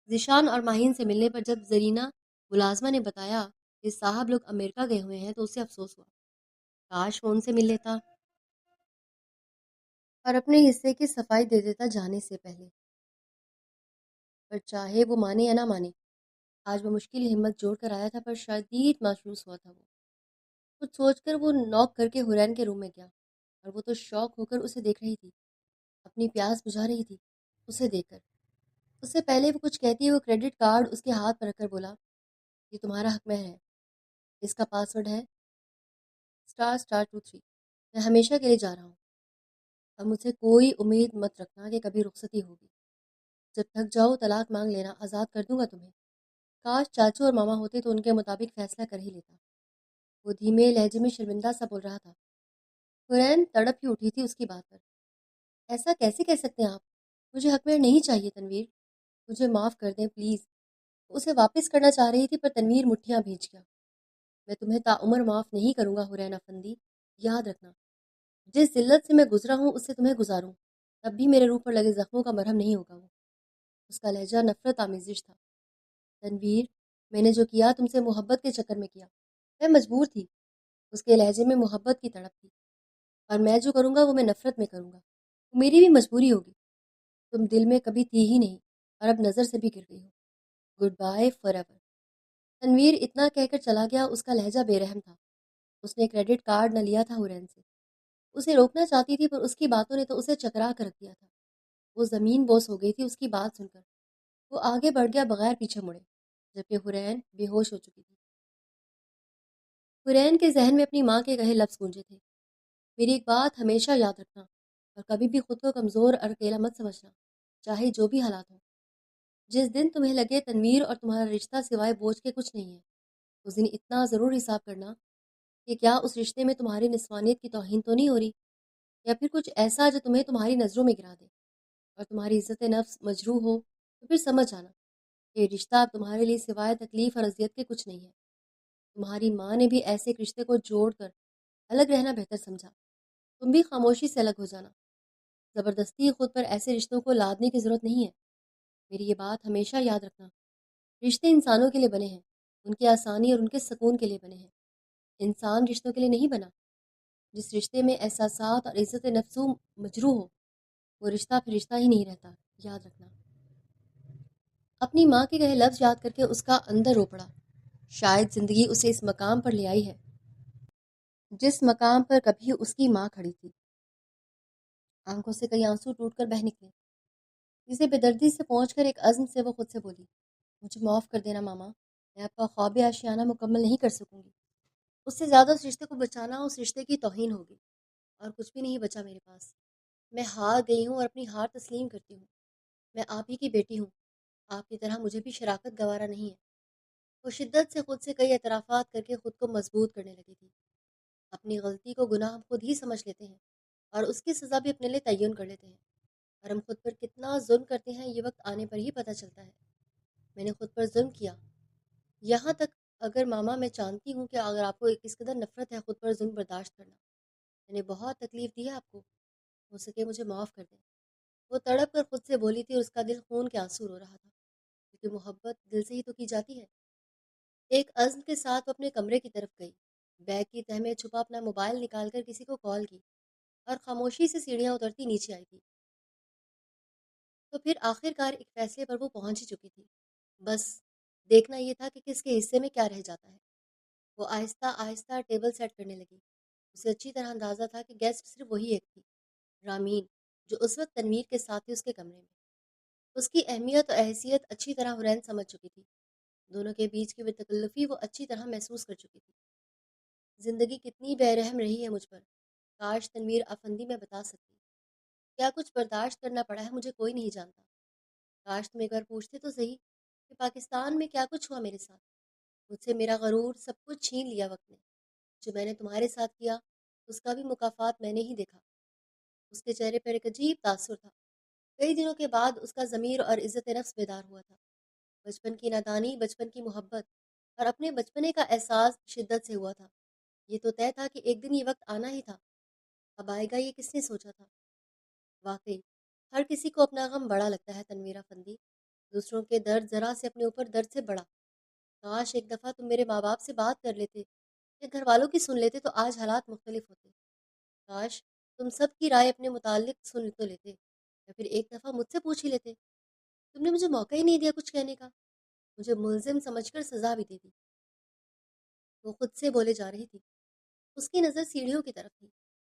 ذیشان اور ماہین سے ملنے پر جب زرینہ ملازمہ نے بتایا کہ صاحب لوگ امریکہ گئے ہوئے ہیں تو اسے افسوس ہوا، کاش وہ ان سے مل لیتا اور اپنے حصے کی صفائی دے دیتا جانے سے پہلے، پر چاہے وہ مانے یا نہ مانے، آج وہ مشکل ہمت جوڑ کر آیا تھا، پر شدید مایوس ہوا تھا وہ۔ کچھ سوچ کر وہ نوک کر کے حورین کے روم میں گیا، اور وہ تو شوق ہو کر اسے دیکھ رہی تھی، اپنی پیاس بجھا رہی تھی اسے دیکھ کر۔ اس سے پہلے وہ کچھ کہتی وہ کریڈٹ کارڈ اس کے ہاتھ پر رکھ کر بولا، یہ تمہارا حق مہر ہے، اس کا پاسورڈ ہے ****2 3 میں ہمیشہ کے لیے جا رہا ہوں. اب مجھ سے کوئی امید مت رکھنا کہ کبھی رخصتی ہوگی. جب تھک جاؤ طلاق مانگ لینا، آزاد کر دوں گا تمہیں. کاش چاچو اور ماما ہوتے تو ان کے مطابق فیصلہ کر ہی لیتا. وہ دھیمے لہجے میں شرمندہ سا بول رہا تھا. حورین تڑپ ہی اٹھی تھی اس کی بات پر. ایسا کیسے کہہ سکتے ہیں آپ؟ مجھے حق میں نہیں چاہیے تنویر. مجھے معاف کر دیں پلیز. وہ اسے واپس کرنا چاہ رہی تھی پر تنویر مٹھیاں بھیج گیا. میں تمہیں تعمر معاف نہیں کروں گا حورین افندی. یاد رکھنا جس ذلت سے میں گزرا ہوں اس سے تمہیں گزاروں تب بھی میرے روح پر لگے زخموں کا مرہم نہیں ہوگا وہ. اس کا لہجہ نفرت آمیزش تھا. تنویر میں نے جو کیا تم سے محبت کے چکر میں کیا. میں مجبور تھی. اس کے لہجے میں محبت کی تڑپ تھی. اور میں جو کروں گا وہ میں نفرت میں کروں گا. وہ میری بھی مجبوری ہوگی. تم دل میں کبھی تھی ہی نہیں اور اب نظر سے بھی گر گئی ہو. Good bye forever. Tanveer اتنا کہہ کر چلا گیا. اس کا لہجہ بے رحم تھا. اس نے کریڈٹ کارڈ نہ لیا تھا حورین سے. اسے روکنا چاہتی تھی پر اس کی باتوں نے تو اسے چکرا کر رکھ دیا تھا. وہ زمین بوس ہو گئی تھی اس کی بات سن کر. وہ آگے بڑھ گیا بغیر پیچھے مڑے جبکہ حورین بے ہوش ہو چکی تھی. حورین کے ذہن میں اپنی ماں کے کہے لفظ گونجے تھے. میری ایک بات ہمیشہ یاد رکھنا اور کبھی بھی خود کو کمزور اور اکیلا مت سمجھنا چاہے جو بھی حالات ہوں. جس دن تمہیں لگے تنویر اور تمہارا رشتہ سوائے بوجھ کے کچھ نہیں ہے اس دن اتنا ضرور حساب کرنا کہ کیا اس رشتے میں تمہاری نسوانیت کی توہین تو نہیں ہو رہی یا پھر کچھ ایسا جو تمہیں تمہاری نظروں میں گرا دے اور تمہاری عزت نفس مجروح ہو تو پھر سمجھ آنا کہ رشتہ اب تمہارے لیے سوائے تکلیف اور اذیت کے کچھ نہیں ہے. تمہاری ماں نے بھی ایسے ایک رشتے کو جوڑ کر الگ رہنا بہتر سمجھا. تم بھی خاموشی سے الگ ہو جانا. زبردستی خود پر ایسے رشتوں کو لادنے کی ضرورت نہیں ہے. میری یہ بات ہمیشہ یاد رکھنا. رشتے انسانوں کے لیے بنے ہیں. ان کی آسانی اور ان کے سکون کے لیے بنے ہیں. انسان رشتوں کے لیے نہیں بنا. جس رشتے میں احساسات اور عزت نفسوں مجروح ہو وہ رشتہ پھر رشتہ ہی نہیں رہتا. یاد رکھنا. اپنی ماں کے کہے لفظ یاد کر کے اس کا اندر رو پڑا. شاید زندگی اسے اس مقام پر لے آئی ہے جس مقام پر کبھی اس کی ماں کھڑی تھی. آنکھوں سے کئی آنسو ٹوٹ کر بہہ نکلے. اسے بے دردی سے پہنچ کر ایک عزم سے وہ خود سے بولی. مجھے معاف کر دینا ماما. میں آپ کا خواب آشیانہ مکمل نہیں کر سکوں گی. اس سے زیادہ اس رشتے کو بچانا اس رشتے کی توہین ہوگی اور کچھ بھی نہیں بچا میرے پاس. میں ہار گئی ہوں اور اپنی ہار تسلیم کرتی ہوں. میں آپ ہی کی بیٹی ہوں. آپ کی طرح مجھے بھی شراکت گوارا نہیں ہے. وہ شدت سے خود سے کئی اعترافات کر کے خود کو مضبوط کرنے لگی تھی. اپنی غلطی کو گناہ ہم خود ہی سمجھ لیتے ہیں اور اس کی سزا بھی اپنے لیے تعین کر لیتے ہیں. اور ہم خود پر کتنا ظلم کرتے ہیں یہ وقت آنے پر ہی پتہ چلتا ہے. میں نے خود پر ظلم کیا. یہاں تک اگر ماما میں جانتی ہوں کہ اگر آپ کو کس قدر نفرت ہے خود پر ظلم برداشت کرنا. میں نے بہت تکلیف دی ہے آپ کو. ہو سکے مجھے معاف کر دیں. وہ تڑپ کر خود سے بولی تھی اور اس کا دل خون کے آنسو رو رہا تھا کیونکہ محبت دل سے ہی تو کی جاتی ہے. ایک عزم کے ساتھ وہ اپنے کمرے کی طرف گئی. بیگ کی تہ میں چھپا اپنا موبائل نکال کر کسی کو کال کی اور خاموشی سے سیڑھیاں اترتی نیچے آئی تھی. تو پھر آخر کار ایک فیصلے پر وہ پہنچ ہی چکی تھی. بس دیکھنا یہ تھا کہ کس کے حصے میں کیا رہ جاتا ہے. وہ آہستہ آہستہ ٹیبل سیٹ کرنے لگی. اسے اچھی طرح اندازہ تھا کہ گیسٹ صرف وہی ایک تھی رامین جو اس وقت تنویر کے ساتھ تھی اس کے کمرے میں. اس کی اہمیت اور حیثیت اچھی طرح حورین سمجھ چکی تھی. دونوں کے بیچ کی بے تکلفی وہ اچھی طرح محسوس کر چکی تھی. زندگی کتنی بے رحم رہی ہے مجھ پر. کاش تنویر افندی میں بتا سکتی. کیا کچھ برداشت کرنا پڑا ہے مجھے کوئی نہیں جانتا. کاش تم ایک بار پوچھتے تو صحیح کہ پاکستان میں کیا کچھ ہوا میرے ساتھ. مجھ سے میرا غرور سب کچھ چھین لیا وقت نے. جو میں نے تمہارے ساتھ کیا اس کا بھی مکافات میں نے ہی دیکھا. اس کے چہرے پر ایک عجیب تاثر تھا. کئی دنوں کے بعد اس کا ضمیر اور عزت نفس بیدار ہوا تھا. بچپن کی نادانی بچپن کی محبت اور اپنے بچپنے کا احساس شدت سے ہوا تھا. یہ تو طے تھا کہ ایک دن یہ وقت آنا ہی تھا. اب آئے گا یہ کس نے سوچا تھا. واقعی ہر کسی کو اپنا غم بڑا لگتا ہے تنویرہ فندی. دوسروں کے درد ذرا سے اپنے اوپر درد سے بڑا. کاش ایک دفعہ تم میرے ماں باپ سے بات کر لیتے یا گھر والوں کی سن لیتے تو آج حالات مختلف ہوتے. کاش تم سب کی رائے اپنے متعلق سن تو لیتے یا پھر ایک دفعہ مجھ سے پوچھ ہی لیتے. تم نے مجھے موقع ہی نہیں دیا کچھ کہنے کا. مجھے ملزم سمجھ کر سزا بھی دے دی. وہ خود سے بولے جا رہی تھی. اس کی نظر سیڑھیوں کی طرف تھی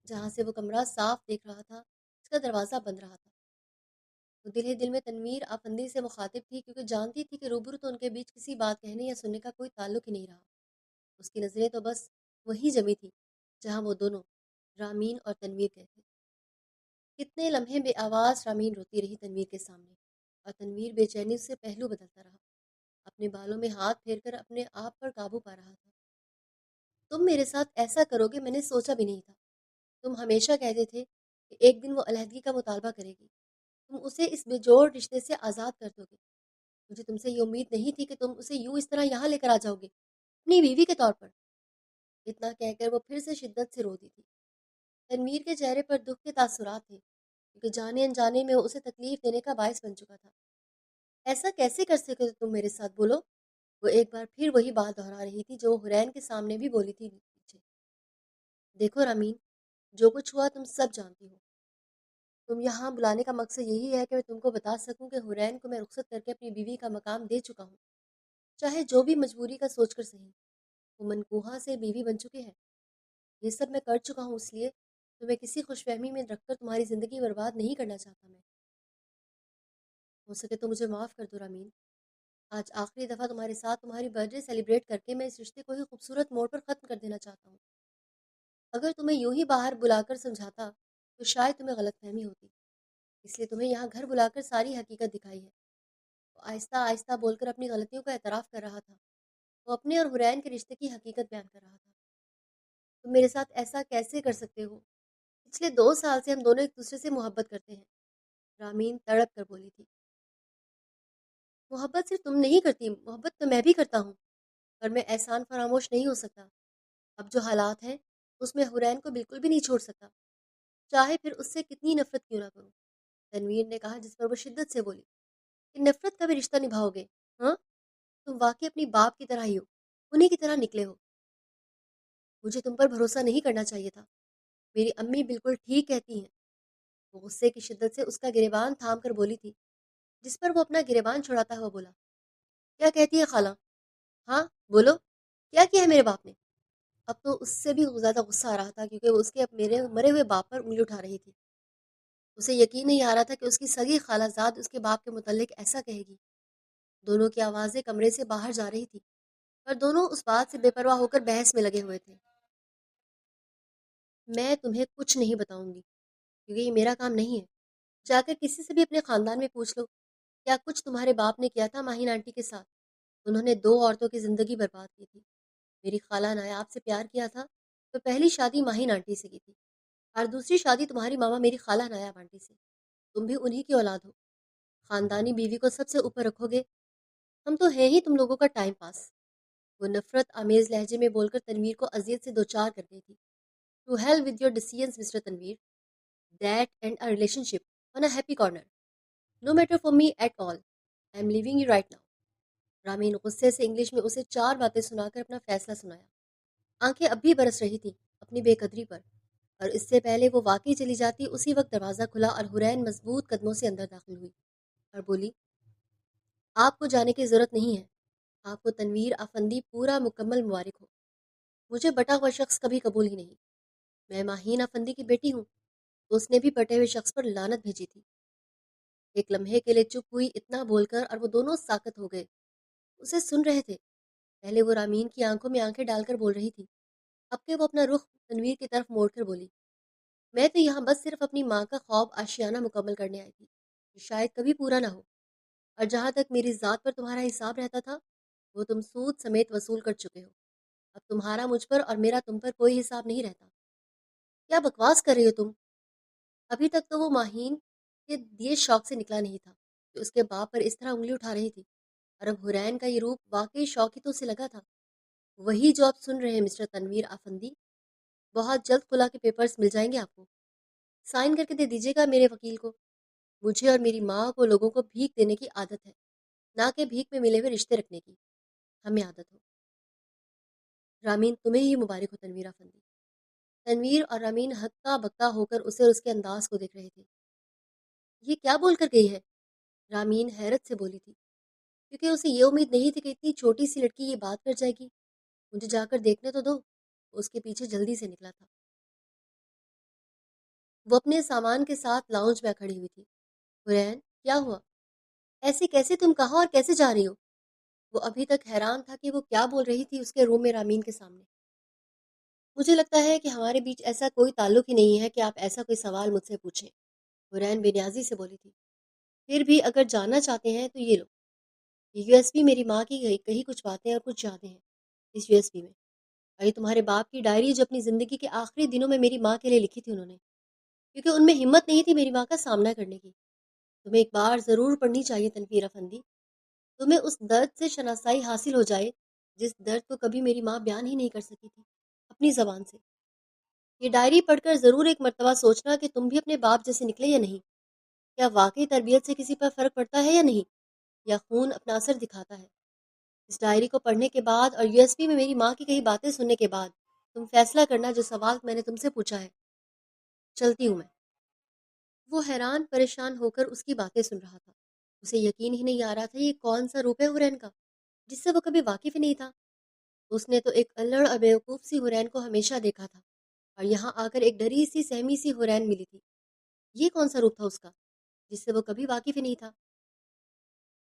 جہاں سے وہ کمرہ صاف دیکھ رہا تھا. اس کا دروازہ بند رہا تھا. وہ دل ہی دل میں تنویر آفندی سے مخاطب تھی کیونکہ جانتی تھی کہ روبرو تو ان کے بیچ کسی بات کہنے یا سننے کا کوئی تعلق ہی نہیں رہا. اس کی نظریں تو بس وہی جمی تھی جہاں وہ دونوں رامین اور تنویر گئے تھے۔ کتنے لمحے بے آواز رامین روتی رہی تنویر کے سامنے، اور تنویر بے چینی سے پہلو بدلتا رہا، اپنے بالوں میں ہاتھ پھیر کر اپنے آپ پر قابو پا رہا تھا۔ تم میرے ساتھ ایسا کرو گے میں نے سوچا بھی نہیں تھا۔ تم ہمیشہ کہتے تھے کہ ایک دن وہ علیحدگی کا مطالبہ کرے گی، تم اسے اس بے جوڑ رشتے سے آزاد کر دو گے۔ مجھے تم سے یہ امید نہیں تھی کہ تم اسے یوں اس طرح یہاں لے کر آ جاؤ گے، اپنی بیوی کے طور پر۔ اتنا کہہ کر وہ پھر سے شدت سے روتی تھی۔ تنویر کے چہرے پر دکھ کے تاثرات تھے، کیونکہ جانے انجانے میں وہ اسے تکلیف دینے کا باعث بن چکا تھا۔ ایسا کیسے کر سکتے ہو تم میرے ساتھ، بولو؟ وہ ایک بار پھر وہی بات دہرا رہی تھی جو وہ حرین کے سامنے بھی بولی تھی پیچھے۔ دیکھو رامین، جو کچھ ہوا تم سب جانتی ہو۔ تم یہاں بلانے کا مقصد یہی ہے کہ میں تم کو بتا سکوں کہ حرین کو میں رخصت کر کے اپنی بیوی کا مقام دے چکا ہوں، چاہے جو بھی مجبوری کا سوچ کر صحیح۔ وہ منکوہا سے بیوی بن چکے ہیں۔ یہ سب میں کر چکا ہوں اس لیے تمہیں کسی خوش فہمی میں رکھ کر تمہاری زندگی برباد نہیں کرنا چاہتا میں۔ ہو سکے تو مجھے معاف کر دو رامین۔ آج آخری دفعہ تمہارے ساتھ تمہاری برتھ ڈے سیلیبریٹ کر کے میں اس رشتے کو ہی خوبصورت موڑ پر ختم کر دینا چاہتا ہوں۔ اگر تمہیں یوں ہی باہر بلا کر سمجھاتا تو شاید تمہیں غلط فہمی ہوتی، اس لیے تمہیں یہاں گھر بلا کر ساری حقیقت دکھائی ہے۔ وہ آہستہ آہستہ بول کر اپنی غلطیوں کا اعتراف کر رہا تھا۔ وہ اپنے اور حرین کے رشتے کی حقیقت بیان کر رہا تھا۔ تم میرے ساتھ ایسا کیسے کر سکتے ہو؟ پچھلے 2 سال سے ہم دونوں ایک دوسرے سے محبت کرتے ہیں، رامین تڑپ کر بولی تھی۔ محبت صرف تم نہیں کرتی، محبت تو میں بھی کرتا ہوں، پر میں احسان فراموش نہیں ہو سکتا۔ اب جو حالات ہیں اس میں حرین کو بالکل بھی نہیں چھوڑ سکتا، چاہے پھر اس سے کتنی نفرت کیوں نہ کروں، تنویر نے کہا، جس پر وہ شدت سے بولی۔ کہ نفرت کا بھی رشتہ نبھاؤ گے؟ ہاں، تم واقعی اپنی باپ کی طرح ہی ہو، انہیں کی طرح نکلے ہو۔ مجھے تم پر بھروسہ نہیں کرنا چاہیے تھا، میری امی بالکل ٹھیک کہتی ہیں۔ وہ غصے کی شدت سے اس کا گریبان تھام کر بولی تھی، جس پر وہ اپنا گریبان چھڑاتا ہوا بولا۔ کیا کہتی ہے خالہ؟ ہاں بولو، کیا کیا ہے میرے باپ نے؟ اب تو اس سے بھی زیادہ غصہ آ رہا تھا، کیونکہ وہ اس کے میرے مرے ہوئے باپ پر انگلی اٹھا رہی تھی۔ اسے یقین نہیں آ رہا تھا کہ اس کی سگی خالہ زاد اس کے باپ کے متعلق ایسا کہے گی۔ دونوں کی آوازیں کمرے سے باہر جا رہی تھی، پر دونوں اس بات سے بے پرواہ ہو کر بحث میں لگے ہوئے تھے۔ میں تمہیں کچھ نہیں بتاؤں گی، کیونکہ یہ میرا کام نہیں ہے۔ جا کر کسی سے بھی اپنے خاندان میں پوچھ لو، کیا کچھ تمہارے باپ نے کیا تھا ماہین آنٹی کے ساتھ؟ انہوں نے 2 عورتوں کی زندگی برباد کی تھی۔ میری خالہ نایاب سے پیار کیا تھا تو پہلی شادی ماہین آنٹی سے کی تھی، اور دوسری شادی تمہاری ماما میری خالہ نایاب آنٹی سے۔ تم بھی انہی کی اولاد ہو، خاندانی بیوی کو سب سے اوپر رکھو گے؟ ہم تو ہیں ہی تم لوگوں کا ٹائم پاس۔ وہ نفرت آمیز لہجے میں بول کر تنویر کو اذیت سے دوچار کر گئی تھی۔ To hell with your decisions mister Tanveer, that and a relationship on a happy corner. No matter for me at all. I am leaving you right now. Ramen غصے سے انگلش میں اسے 4 باتیں سنا کر اپنا فیصلہ سنایا۔ آنکھیں اب بھی برس رہی تھی اپنی بے قدری پر، اور اس سے پہلے وہ واقعی چلی جاتی اسی وقت دروازہ کھلا اور حرین مضبوط قدموں سے اندر داخل ہوئی اور بولی، آپ کو جانے کی ضرورت نہیں ہے۔ آپ کو تنویر آفندی پورا مکمل مبارک ہو۔ مجھے بٹا ہوا شخص کبھی قبول ہی نہیں۔ میں ماہین آفندی کی بیٹی ہوں، تو اس نے بھی بٹے ہوئے شخص پر لعنت بھیجی تھی۔ ایک لمحے کے لیے چپ ہوئی اتنا بول کر، اور وہ دونوں ساکت ہو گئے، اسے سن رہے تھے۔ پہلے وہ رامین کی آنکھوں میں آنکھیں ڈال کر بول رہی تھی، اب کہ وہ اپنا رخ تنویر کی طرف موڑ کر بولی، میں تو یہاں بس صرف اپنی ماں کا خواب آشیانہ مکمل کرنے آئی تھی، جو شاید کبھی پورا نہ ہو، اور جہاں تک میری ذات پر تمہارا حساب رہتا تھا وہ تم سود سمیت وصول کر چکے ہو۔ اب تمہارا مجھ پر اور میرا تم پر کوئی حساب نہیں رہتا۔ کیا بکواس کر رہی ہو تم؟ ابھی تک تو وہ ماہین کے دیے شوق سے نکلا نہیں تھا کہ اس کے باپ پر اس طرح انگلی اٹھا رہی تھی، اور اب حرین کا یہ روپ واقعی شوق ہی تو اسے لگا تھا۔ وہی جو آپ سن رہے ہیں مسٹر تنویر آفندی، بہت جلد خلا کے پیپرز مل جائیں گے آپ کو، سائن کر کے دے دیجیے گا میرے وکیل کو۔ مجھے اور میری ماں کو لوگوں کو بھیک دینے کی عادت ہے، نہ کہ بھیک میں ملے ہوئے رشتے رکھنے کی، ہمیں عادت ہو۔ رامین تمہیں ہی مبارک ہو تنویر آفندی۔ تنویر اور رامین ہکا بکا ہو کر اسے اور اس کے انداز کو دیکھ رہے تھے۔ یہ کیا بول کر گئی ہے؟ رامین حیرت سے بولی تھی، کیونکہ اسے یہ امید نہیں تھی کہ اتنی چھوٹی سی لڑکی یہ بات کر جائے گی۔ مجھے جا کر دیکھنے تو دو۔ اس کے پیچھے جلدی سے نکلا تھا۔ وہ اپنے سامان کے ساتھ لاؤنج میں کھڑی ہوئی تھی۔ حرین، کیا ہوا؟ ایسے کیسے تم کہاں اور کیسے جا رہی ہو؟ وہ ابھی تک حیران تھا کہ وہ کیا بول رہی تھی اس کے روم میں رامین کے سامنے۔ مجھے لگتا ہے کہ ہمارے بیچ ایسا کوئی تعلق ہی نہیں ہے کہ آپ ایسا کوئی سوال مجھ سے پوچھیں، حورین بے نیازی سے بولی تھی۔ پھر بھی اگر جاننا چاہتے ہیں تو یہ لو، یہ یو ایس بی میری ماں کی کہی کچھ باتیں اور کچھ یادیں ہیں اس یو ایس بی میں، اور یہ تمہارے باپ کی ڈائری جو اپنی زندگی کے آخری دنوں میں میری ماں کے لیے لکھی تھی انہوں نے، کیونکہ ان میں ہمت نہیں تھی میری ماں کا سامنا کرنے کی۔ تمہیں ایک بار ضرور پڑھنی چاہیے تنویر افندی، تمہیں اس درد سے شناسائی حاصل ہو جائے جس درد کو کبھی میری ماں بیان ہی نہیں کر سکی تھی اپنی زبان سے۔ یہ ڈائری پڑھ کر ضرور ایک مرتبہ سوچنا کہ تم بھی اپنے باپ جیسے نکلے یا نہیں، کیا واقعی تربیت سے کسی پر فرق پڑتا ہے یا نہیں، یا خون اپنا اثر دکھاتا ہے۔ اس ڈائری کو پڑھنے کے بعد اور یو ایس پی میں میری ماں کی کئی باتیں سننے کے بعد تم فیصلہ کرنا جو سوال میں نے تم سے پوچھا ہے۔ چلتی ہوں میں۔ وہ حیران پریشان ہو کر اس کی باتیں سن رہا تھا۔ اسے یقین ہی نہیں آ رہا تھا یہ کون سا روپ ہے حورین کا جس سے وہ کبھی واقف ہی نہیں تھا۔ اس نے تو ایک الڑ اور بیوقوف سی حورین کو ہمیشہ دیکھا تھا، اور یہاں آ کر ایک ڈری سی سہمی سی حورین ملی تھی۔ یہ کون سا روپ تھا اس کا جس سے وہ کبھی واقف ہی نہیں تھا؟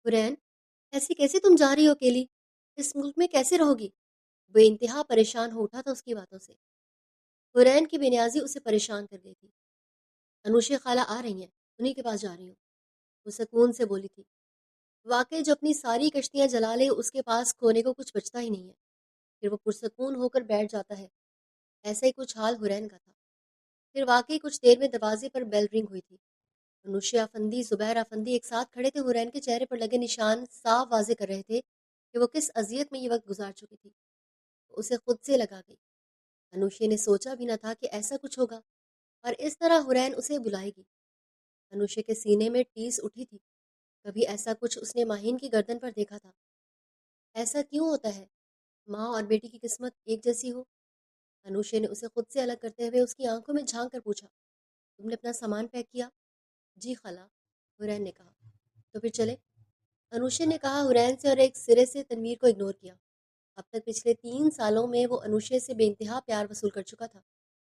حورین، ایسی کیسے تم جا رہی ہو اکیلی؟ اس ملک میں کیسے رہو گی؟ بے انتہا پریشان ہو اٹھا تھا اس کی باتوں سے۔ حورین کی بے نیازی اسے پریشان کر گئی تھی۔ انوشے خالہ آ رہی ہیں، انہی کے پاس جا رہی ہوں، وہ سکون سے بولی تھی۔ واقعی جو اپنی ساری کشتیاں جلا لے اس کے پاس کھونے کو کچھ بچتا ہی نہیں ہے، پھر وہ پرسکون ہو کر بیٹھ جاتا ہے۔ ایسا ہی کچھ حال حورین کا تھا۔ پھر واقعی کچھ دیر میں دروازے پر بیل رنگ ہوئی تھی۔ انوشے افندی، زبیر افندی ایک ساتھ کھڑے تھے۔ حورین کے چہرے پر لگے نشان صاف واضح کر رہے تھے کہ وہ کس اذیت میں یہ وقت گزار چکی تھی۔ اسے خود سے لگا گئی۔ انوشے نے سوچا بھی نہ تھا کہ ایسا کچھ ہوگا اور اس طرح حورین اسے بلائے گی۔ انوشے کے سینے میں ٹیس اٹھی تھی۔ کبھی ایسا کچھ اس نے ماہین کی گردن پر دیکھا تھا؟ ایسا کیوں ہوتا ہے ماں اور بیٹی کی قسمت ایک جیسی ہو؟ انوشے نے اسے خود سے الگ کرتے ہوئے اس کی آنکھوں میں جھانک کر پوچھا، تم نے اپنا سامان پیک کیا؟ جی خالہ، حورین نے کہا۔ تو پھر چلے؟ انوشے نے کہا حورین سے، اور ایک سرے سے تنویر کو اگنور کیا۔ اب تک پچھلے 3 سالوں میں وہ انوشے سے بے انتہا پیار وصول کر چکا تھا۔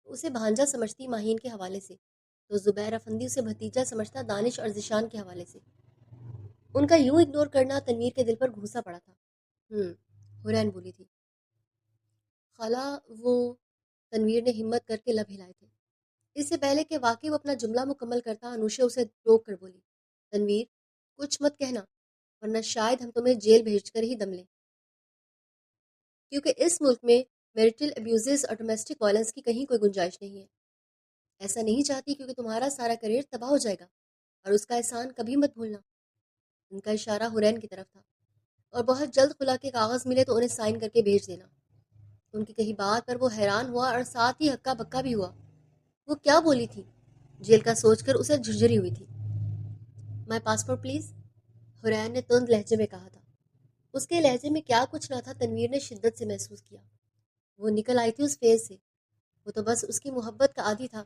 اسے بھانجا سمجھتی ماہین کے حوالے سے، تو زبیر افندی اسے بھتیجا سمجھتا دانش اور ذیشان کے حوالے سے۔ ان کا یوں اگنور کرنا تنویر کے دل پر گھوسا پڑا تھا۔ حورین بولی تھی۔ خالہ وہ، تنویر نے ہمت کر کے لب ہلائے تھے۔ اس سے پہلے کہ واقعی وہ اپنا جملہ مکمل کرتا انوشے اسے روک کر بولی، تنویر کچھ مت کہنا، ورنہ شاید ہم تمہیں جیل بھیج کر ہی دم لیں، کیونکہ اس ملک میں میرٹل ابیوزز اور ڈومیسٹک وائلنس کی کہیں کوئی گنجائش نہیں ہے۔ ایسا نہیں چاہتی کیونکہ تمہارا سارا کریئر تباہ ہو جائے گا، اور اس کا احسان کبھی مت بھولنا۔ ان کا اشارہ حورین کی طرف تھا۔ اور بہت جلد خلا کے کاغذ ملے تو انہیں سائن کر کے بھیج دینا۔ ان کی کہی بات پر وہ حیران ہوا اور ساتھ ہی ہکا بکا بھی ہوا۔ وہ کیا بولی تھی؟ جیل کا سوچ کر اسے جھرجھری ہوئی تھی۔ مائی پاسپورٹ پلیز، حورین نے تند لہجے میں کہا تھا۔ اس کے لہجے میں کیا کچھ نہ تھا، تنویر نے شدت سے محسوس کیا۔ وہ نکل آئی تھی اس فیز سے، وہ تو بس اس کی محبت کا عادی تھا۔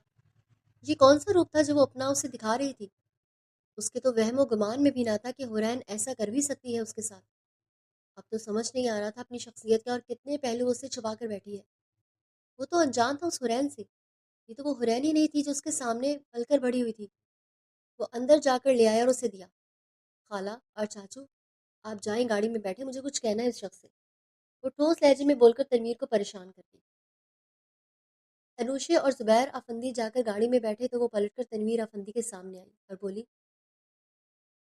یہ کون سا روپ تھا جو وہ اپنا اسے دکھا رہی تھی؟ اس کے تو وہم و گمان میں بھی نہ تھا کہ حورین ایسا کر بھی سکتی ہے اس کے ساتھ۔ اب تو سمجھ نہیں آ رہا تھا اپنی شخصیت کا اور کتنے پہلو اسے چھپا کر بیٹھی ہے۔ وہ تو انجان تھا اس حورین سے، یہ تو وہ حورین ہی نہیں تھی جو اس کے سامنے پل کر بڑھی ہوئی تھی۔ وہ اندر جا کر لے آیا اور اسے دیا۔ خالہ اور چاچو، آپ جائیں، گاڑی میں بیٹھے، مجھے کچھ کہنا ہے اس شخص سے، وہ ٹھوس لہجے میں بول کر تنویر کو پریشان کرتی۔ انوشے اور زبیر افندی جا کر گاڑی میں بیٹھے تو وہ پلٹ کر تنویر افندی کے سامنے آئی اور بولی،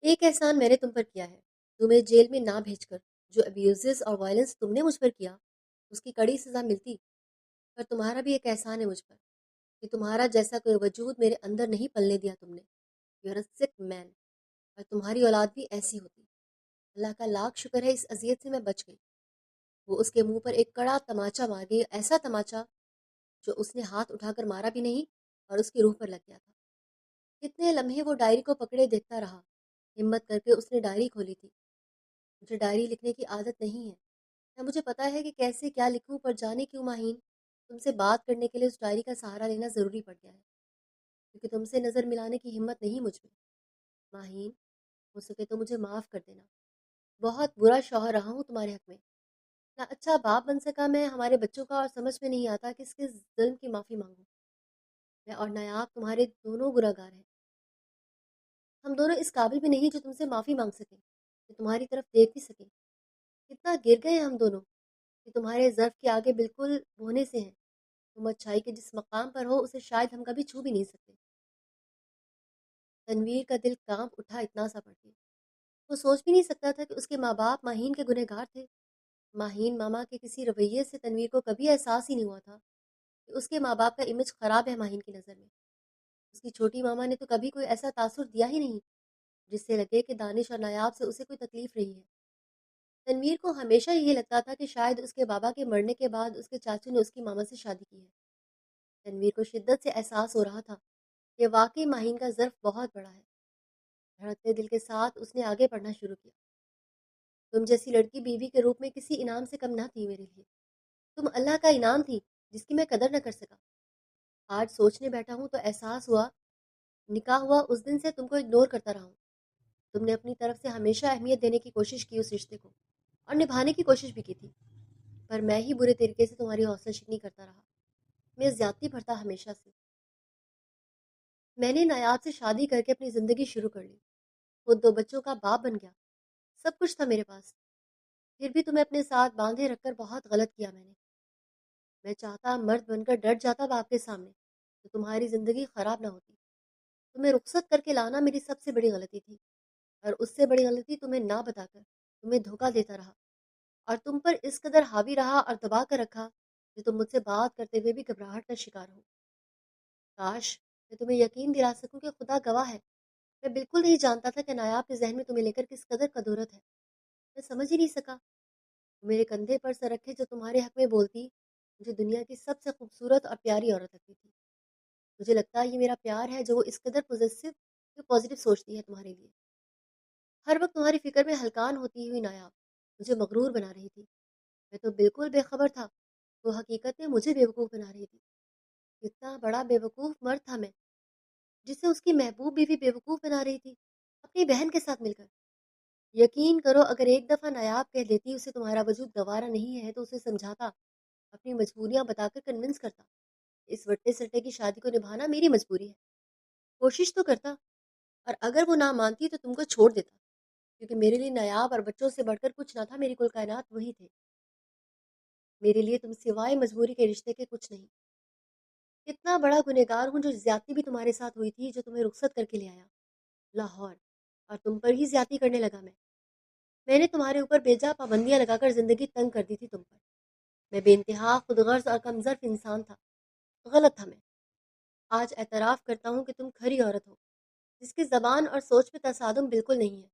ایک احسان میں نے تم پر کیا ہے، تمہیں جیل میں نہ بھیج کر۔ جو ابیوزز اور وائلنس تم نے مجھ پر کیا اس کی کڑی سزا ملتی، پر تمہارا بھی ایک احسان ہے مجھ پر کہ تمہارا جیسا کوئی وجود میرے اندر نہیں پلنے دیا تم نے۔ یو آر اے سک مین، اور تمہاری اولاد بھی ایسی ہوتی۔ اللہ کا لاکھ شکر ہے اس اذیت سے میں بچ گئی۔ وہ اس کے منہ پر ایک کڑا تماچا مار گئی، ایسا تماچا جو اس نے ہاتھ اٹھا کر مارا بھی نہیں اور اس کی روح پر لگ گیا تھا۔ کتنے لمحے وہ ڈائری کو پکڑے دیکھتا رہا۔ ہمت کر کے اس نے ڈائری کھولی تھی۔ مجھے ڈائری لکھنے کی عادت نہیں ہے، نہ مجھے پتا ہے کہ کیسے کیا لکھوں، پر جانے کیوں ماہین تم سے بات کرنے کے لیے اس ڈائری کا سہارا لینا ضروری پڑ گیا ہے، کیونکہ تم سے نظر ملانے کی ہمت نہیں مجھ میں۔ ماہین، ہو سکے تو مجھے معاف کر دینا، بہت برا شوہر رہا ہوں تمہارے حق میں، نہ اچھا باپ بن سکا میں ہمارے بچوں کا، اور سمجھ میں نہیں آتا کس کے ظلم کی معافی مانگوں۔ میں اور نایاب تمہارے دونوں گنہگار ہیں، ہم دونوں اس قابل بھی نہیں جو تم سے معافی مانگ سکیں، کہ تمہاری طرف دیکھ بھی سکیں۔ کتنا گر گئے ہم دونوں کہ تمہارے ظرف کے آگے بالکل بونے سے ہیں۔ تم اچھائی کے جس مقام پر ہو اسے شاید ہم کبھی چھو بھی نہیں سکتے۔ تنویر کا دل کانپ اٹھا اتنا سا پڑ کے۔ وہ سوچ بھی نہیں سکتا تھا کہ اس کے ماں باپ ماہین کے گنہگار تھے۔ ماہین ماما کے کسی رویے سے تنویر کو کبھی احساس ہی نہیں ہوا تھا کہ اس کے ماں باپ کا امیج خراب ہے ماہین کی نظر میں۔ اس کی چھوٹی ماما نے تو کبھی کوئی ایسا تاثر دیا ہی نہیں جس سے لگے کہ دانش اور نایاب سے اسے کوئی تکلیف رہی ہے۔ تنویر کو ہمیشہ یہی لگتا تھا کہ شاید اس کے بابا کے مرنے کے بعد اس کے چاچو نے اس کی ماما سے شادی کی ہے۔ تنویر کو شدت سے احساس ہو رہا تھا کہ واقعی ماہین کا ظرف بہت بڑا ہے۔ دھڑکتے دل کے ساتھ اس نے آگے پڑھنا شروع کیا۔ تم جیسی لڑکی بیوی کے روپ میں کسی انعام سے کم نہ تھی میرے لیے۔ تم اللہ کا انعام تھی جس کی میں قدر نہ کر سکا۔ آج سوچنے بیٹھا ہوں تو احساس ہوا نکاح ہوا اس دن سے تم کو اگنور کرتا رہا ہوں۔ تم نے اپنی طرف سے ہمیشہ اہمیت دینے کی کوشش کی اس رشتے کو، اور نبھانے کی کوشش بھی کی تھی، پر میں ہی برے طریقے سے تمہاری حوصلہ شکنی کرتا رہا۔ میں زیادتی بھرتا ہمیشہ سے۔ میں نے نایاب سے شادی کر کے اپنی زندگی شروع کر لی، خود 2 بچوں کا باپ بن گیا، سب کچھ تھا میرے پاس۔ پھر بھی تمہیں اپنے ساتھ باندھے رکھ کر بہت غلط کیا میں نے۔ میں چاہتا مرد بن کر ڈٹ جاتا باپ کے سامنے تو تمہاری زندگی خراب نہ ہوتی۔ تمہیں رخصت کر کے لانا میری سب سے بڑی غلطی تھی، اور اس سے بڑی غلطی تمہیں نہ بتا کر تمہیں دھوکہ دیتا رہا، اور تم پر اس قدر حاوی رہا اور دبا کر رکھا کہ تم مجھ سے بات کرتے ہوئے بھی گھبراہٹ کا شکار ہو۔ کاش میں تمہیں یقین دلا سکوں کہ خدا گواہ ہے، میں بالکل نہیں جانتا تھا کہ نایاب کے ذہن میں تمہیں لے کر کس قدر قدورت ہے۔ میں سمجھ ہی نہیں سکا۔ میرے کندھے پر سر رکھے جو تمہارے حق میں بولتی، مجھے دنیا کی سب سے خوبصورت اور پیاری عورت لگتی تھی۔ مجھے لگتا ہے یہ میرا پیار ہے جو وہ اس قدر پازیٹیو سوچتی ہے تمہارے لیے۔ ہر وقت تمہاری فکر میں ہلکان ہوتی ہوئی نایاب مجھے مغرور بنا رہی تھی۔ میں تو بالکل بے خبر تھا، وہ حقیقت میں مجھے بیوقوف بنا رہی تھی۔ کتنا بڑا بیوقوف مرد تھا میں، جسے اس کی محبوب بیوی بیوقوف بنا رہی تھی، اپنی بہن کے ساتھ مل کر۔ یقین کرو اگر ایک دفعہ نایاب کہہ دیتی اسے تمہارا وجود گوارا نہیں ہے تو اسے سمجھاتا، اپنی مجبوریاں بتا کر کنونس کرتا۔ اس وٹے سٹے کی شادی کو نبھانا میری مجبوری ہے، کوشش تو کرتا، اور اگر وہ نہ مانتی تو تم کو چھوڑ دیتا، کیونکہ میرے لیے نایاب اور بچوں سے بڑھ کر کچھ نہ تھا۔ میری کل کائنات وہی تھے، میرے لیے تم سوائے مجبوری کے رشتے کے کچھ نہیں۔ کتنا بڑا گنہگار ہوں جو زیادتی بھی تمہارے ساتھ ہوئی تھی، جو تمہیں رخصت کر کے لے آیا لاہور، اور تم پر ہی زیادتی کرنے لگا میں نے تمہارے اوپر بیجا پابندیاں لگا کر زندگی تنگ کر دی تھی تم پر۔ میں بے انتہا خود غرض اور کمظرف انسان تھا، غلط تھا میں۔ آج اعتراف کرتا ہوں کہ تم کھری عورت ہو جس کی زبان اور سوچ میں تصادم بالکل نہیں ہے۔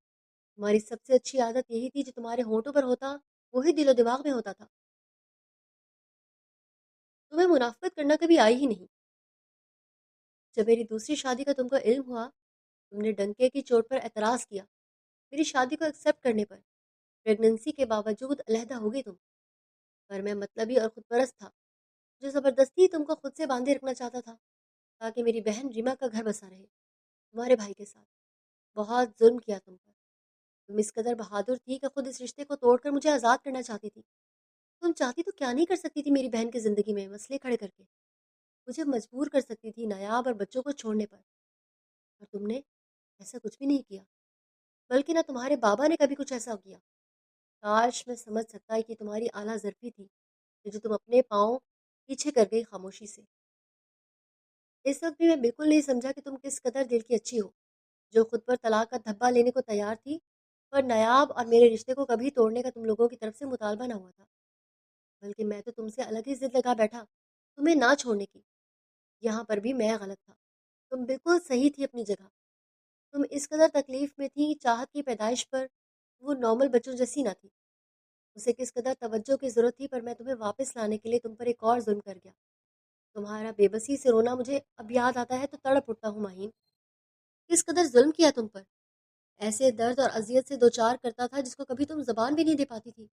تمہاری سب سے اچھی عادت یہی تھی جو تمہارے ہونٹوں پر ہوتا وہی دل و دماغ میں ہوتا تھا۔ تمہیں منافقت کرنا کبھی آئی ہی نہیں۔ جب میری دوسری شادی کا تم کو علم ہوا، تم نے ڈنکے کی چوٹ پر اعتراض کیا، میری شادی کو ایکسیپٹ کرنے پر۔ پریگننسی کے باوجود علیحدہ ہو گئی تم، پر میں مطلبی اور خود پرست تھا جو زبردستی تم کو خود سے باندھے رکھنا چاہتا تھا تاکہ میری بہن ریما کا گھر بسا رہے تمہارے بھائی کے ساتھ۔ بہت ظلم کیا تم پر۔ تم اس قدر بہادر تھی کہ خود اس رشتے کو توڑ کر مجھے آزاد کرنا چاہتی تھی۔ تم چاہتی تو کیا نہیں کر سکتی تھی میری بہن کی زندگی میں مسئلے کھڑے کر کے، مجھے مجبور کر سکتی تھی نایاب اور بچوں کو چھوڑنے پر، اور تم نے ایسا کچھ بھی نہیں کیا، بلکہ نہ تمہارے بابا نے کبھی کچھ ایسا کیا۔ کاش میں سمجھ سکتا ہے کہ تمہاری اعلیٰ ظرفی تھی کہ جو تم اپنے پاؤں پیچھے کر گئی خاموشی سے۔ اس وقت بھی میں بالکل نہیں سمجھا کہ تم کس قدر دل کی اچھی ہو، جو خود پر طلاق کا دھبا لینے کو تیار تھی، پر نایاب اور میرے رشتے کو کبھی توڑنے کا تم لوگوں کی طرف سے مطالبہ نہ ہوا تھا، بلکہ میں تو تم سے الگ ہی ضد لگا بیٹھا تمہیں نہ چھوڑنے کی۔ یہاں پر بھی میں غلط تھا، تم بالکل صحیح تھی اپنی جگہ۔ تم اس قدر تکلیف میں تھی چاہت کی پیدائش پر، وہ نارمل بچوں جیسی نہ تھی۔ اسے کس قدر توجہ کی ضرورت تھی، پر میں تمہیں واپس لانے کے لیے تم پر ایک اور ظلم کر گیا۔ تمہارا بے بسی سے رونا مجھے اب یاد آتا ہے تو تڑپ اٹھتا ہوں ماہین۔ کس قدر ظلم کیا تم پر، ایسے درد اور اذیت سے دوچار کرتا تھا جس کو کبھی تم زبان بھی نہیں دے پاتی تھی۔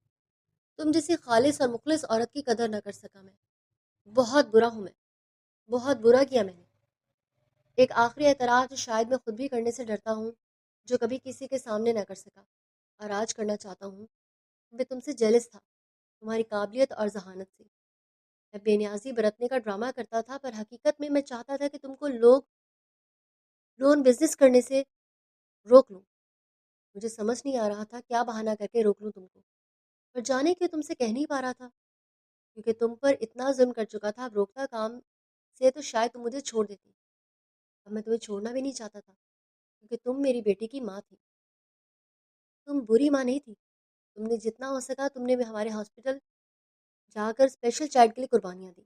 تم جیسی خالص اور مخلص عورت کی قدر نہ کر سکا میں۔ بہت برا ہوں میں، بہت برا کیا میں نے۔ ایک آخری اعتراف جو شاید میں خود بھی کرنے سے ڈرتا ہوں، جو کبھی کسی کے سامنے نہ کر سکا اور آج کرنا چاہتا ہوں۔ میں تم سے جیلس تھا، تمہاری قابلیت اور ذہانت سے۔ میں بے نیازی برتنے کا ڈرامہ کرتا تھا، پر حقیقت میں چاہتا تھا کہ تم کو لون بزنس کرنے سے روک لوں۔ مجھے سمجھ نہیں آ رہا تھا کیا بہانہ کر کے روک لوں تم کو، پر جانے کیوں تم سے کہہ نہیں پا رہا تھا۔ کیونکہ تم پر اتنا ظلم کر چکا تھا، اب روکتا کام سے تو شاید تم مجھے چھوڑ دیتی۔ اب میں تمہیں چھوڑنا بھی نہیں چاہتا تھا، کیونکہ تم میری بیٹی کی ماں تھی۔ تم بری ماں نہیں تھی، تم نے جتنا ہو سکا تم نے ہمارے ہاسپٹل جا کر اسپیشل چائلڈ کے لیے قربانیاں دی۔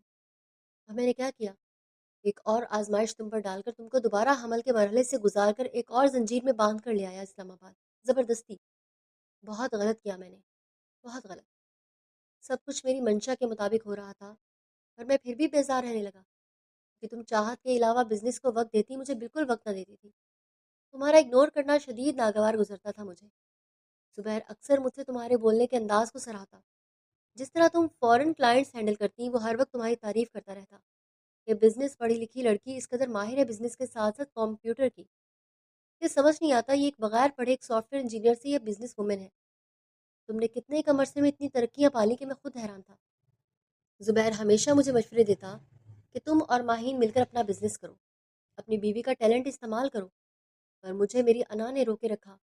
اب میں نے کیا کیا؟ ایک اور آزمائش تم پر ڈال کر تم کو دوبارہ حمل کے مرحلے سے گزار کر ایک اور زنجیر میں باندھ کر لے آیا اسلام آباد، زبردستی۔ بہت غلط کیا میں نے، بہت غلط۔ سب کچھ میری منشا کے مطابق ہو رہا تھا، پر میں پھر بھی بیزار رہنے لگا کہ تم چاہت کے علاوہ بزنس کو وقت دیتی، مجھے بالکل وقت نہ دیتی تھی۔ تمہارا اگنور کرنا شدید ناگوار گزرتا تھا مجھے۔ زبیر اکثر مجھ سے تمہارے بولنے کے انداز کو سراہتا، جس طرح تم فورن کلائنٹس ہینڈل کرتی، وہ ہر وقت تمہاری تعریف کرتا رہتا کہ بزنس پڑھی لکھی لڑکی اس قدر ماہر ہے بزنس کے ساتھ ساتھ کمپیوٹر کی، یہ سمجھ نہیں آتا یہ ایک بغیر پڑھے ایک سافٹ ویئر انجینئر سے یہ بزنس وومن ہے۔ تم نے کتنے کم عرصے میں اتنی ترقیاں پالی کہ میں خود حیران تھا۔ زبیر ہمیشہ مجھے مشورے دیتا کہ تم اور ماہین مل کر اپنا بزنس کرو، اپنی بیوی کا ٹیلنٹ استعمال کرو، پر مجھے میری انا نے روکے رکھا،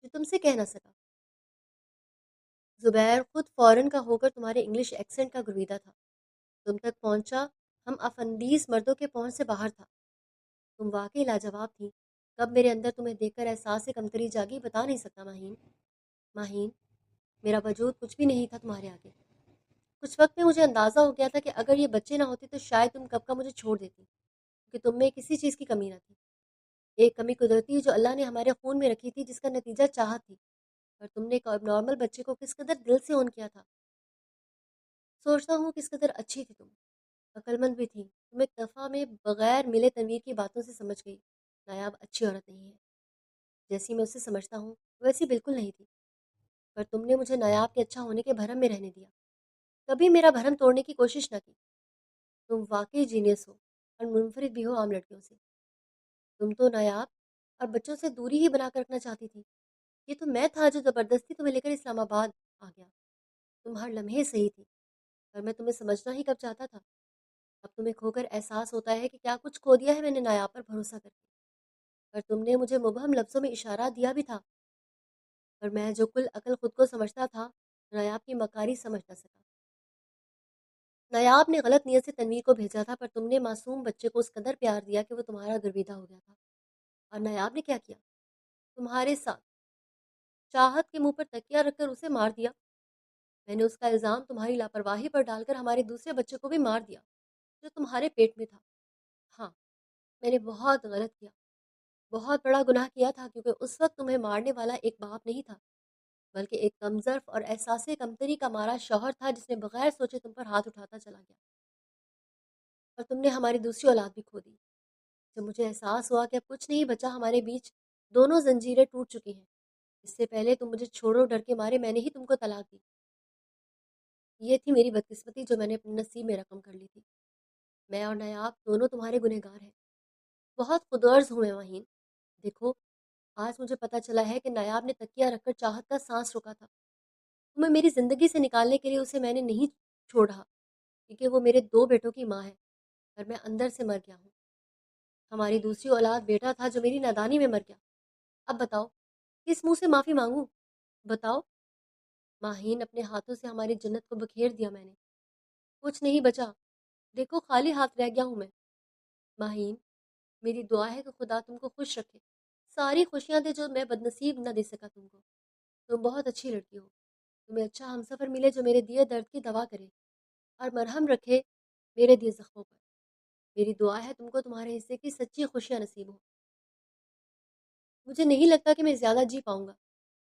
جو تم سے کہہ نہ سکا۔ زبیر خود فورن کا ہو کر تمہارے انگلش ایکسنٹ کا گرویدہ تھا، تم تک پہنچا ہم افندیس مردوں کے پہنچ سے باہر تھا۔ تم واقعی لاجواب تھی، کب میرے اندر تمہیں دیکھ کر احساس کمتری جاگی بتا نہیں سکتا ماہین۔ ماہین، میرا وجود کچھ بھی نہیں تھا تمہارے آگے۔ کچھ وقت میں مجھے اندازہ ہو گیا تھا کہ اگر یہ بچے نہ ہوتے تو شاید تم کب کا مجھے چھوڑ دیتی، کیونکہ تم میں کسی چیز کی کمی نہ تھی۔ ایک کمی قدرتی جو اللہ نے ہمارے خون میں رکھی تھی، جس کا نتیجہ چاہت تھی، اور تم نے ایک اب نارمل بچے کو کس قدر دل سے اون کیا تھا۔ سوچتا ہوں کس قدر اچھی تھی تم، عقل مند بھی تھی۔ تم ایک دفعہ میں بغیر ملے تنویر کی باتوں سے سمجھ گئی نایاب اچھی عورت نہیں ہے، جیسی میں اسے سمجھتا ہوں ویسی بالکل نہیں تھی، پر تم نے مجھے نایاب کے اچھا ہونے کے بھرم میں رہنے دیا، کبھی میرا بھرم توڑنے کی کوشش نہ کی۔ تم واقعی جینیس ہو، اور منفرد بھی ہو عام لڑکیوں سے۔ تم تو نایاب اور بچوں سے دوری ہی بنا کر رکھنا چاہتی تھی۔ یہ تو میں تھا جو زبردستی تمہیں لے کر اسلام آباد آ گیا۔ تم ہر لمحے صحیح تھی، پر میں تمہیں سمجھنا ہی کب چاہتا تھا۔ اب تمہیں کھو کر احساس ہوتا ہے کہ کیا کچھ کھو دیا ہے میں نے نایاب پر بھروسہ کر کے، پر تم نے مجھے مبہم لفظوں میں اشارہ دیا بھی تھا، پر میں جو کل عقل خود کو سمجھتا تھا نایاب کی مکاری سمجھ نہ سکا۔ نایاب نے غلط نیت سے تنویر کو بھیجا تھا، پر تم نے معصوم بچے کو اس قدر پیار دیا کہ وہ تمہارا گرویدہ ہو گیا تھا۔ اور نایاب نے کیا کیا؟ تمہارے ساتھ چاہت کے منہ پر تکیہ رکھ کر اسے مار دیا۔ میں نے اس کا الزام تمہاری لاپرواہی پر ڈال کر ہمارے دوسرے بچے کو بھی مار دیا، جو تمہارے پیٹ میں تھا۔ ہاں، میں نے بہت غلط کیا، بہت بڑا گناہ کیا تھا، کیونکہ اس وقت تمہیں مارنے والا ایک باپ نہیں تھا، بلکہ ایک کمظرف اور احساس کمتری کا مارا شوہر تھا، جس نے بغیر سوچے تم پر ہاتھ اٹھاتا چلا گیا، اور تم نے ہماری دوسری اولاد بھی کھو دی۔ جب مجھے احساس ہوا کہ اب کچھ نہیں بچا ہمارے بیچ، دونوں زنجیریں ٹوٹ چکی ہیں، اس سے پہلے تم مجھے چھوڑو ڈر کے مارے، میں نے ہی تم کو طلاق دی۔ یہ تھی میری بدقسمتی جو میں نے اپنے نصیب میں رقم کر لی تھی۔ میں اور نیاب دونوں تمہارے گنہگار ہیں۔ بہت خودغرض ہوں میں وہیں۔ دیکھو، آج مجھے پتہ چلا ہے کہ نیاب نے تکیہ رکھ کر چاہت کا سانس روکا تھا۔ تمہیں میری زندگی سے نکالنے کے لیے اسے میں نے نہیں چھوڑا، کیونکہ وہ میرے دو بیٹوں کی ماں ہے، پر میں اندر سے مر گیا ہوں۔ ہماری دوسری اولاد بیٹا تھا جو میری نادانی میں مر گیا۔ اب بتاؤ کس منہ سے معافی مانگوں؟ بتاؤ۔ ماہین، اپنے ہاتھوں سے ہماری جنت کو بکھیر دیا میں نے، کچھ نہیں بچا، دیکھو خالی ہاتھ رہ گیا ہوں میں۔ ماہین، میری دعا ہے کہ خدا تم کو خوش رکھے، ساری خوشیاں دے جو میں بدنصیب نہ دے سکا تم کو۔ تم بہت اچھی لڑکی ہو، تمہیں اچھا ہمسفر ملے جو میرے دیے درد کی دوا کرے اور مرہم رکھے میرے دیے زخموں پر۔ میری دعا ہے تم کو تمہارے حصے کی سچی خوشیاں نصیب ہو۔ مجھے نہیں لگتا کہ میں زیادہ جی پاؤں گا،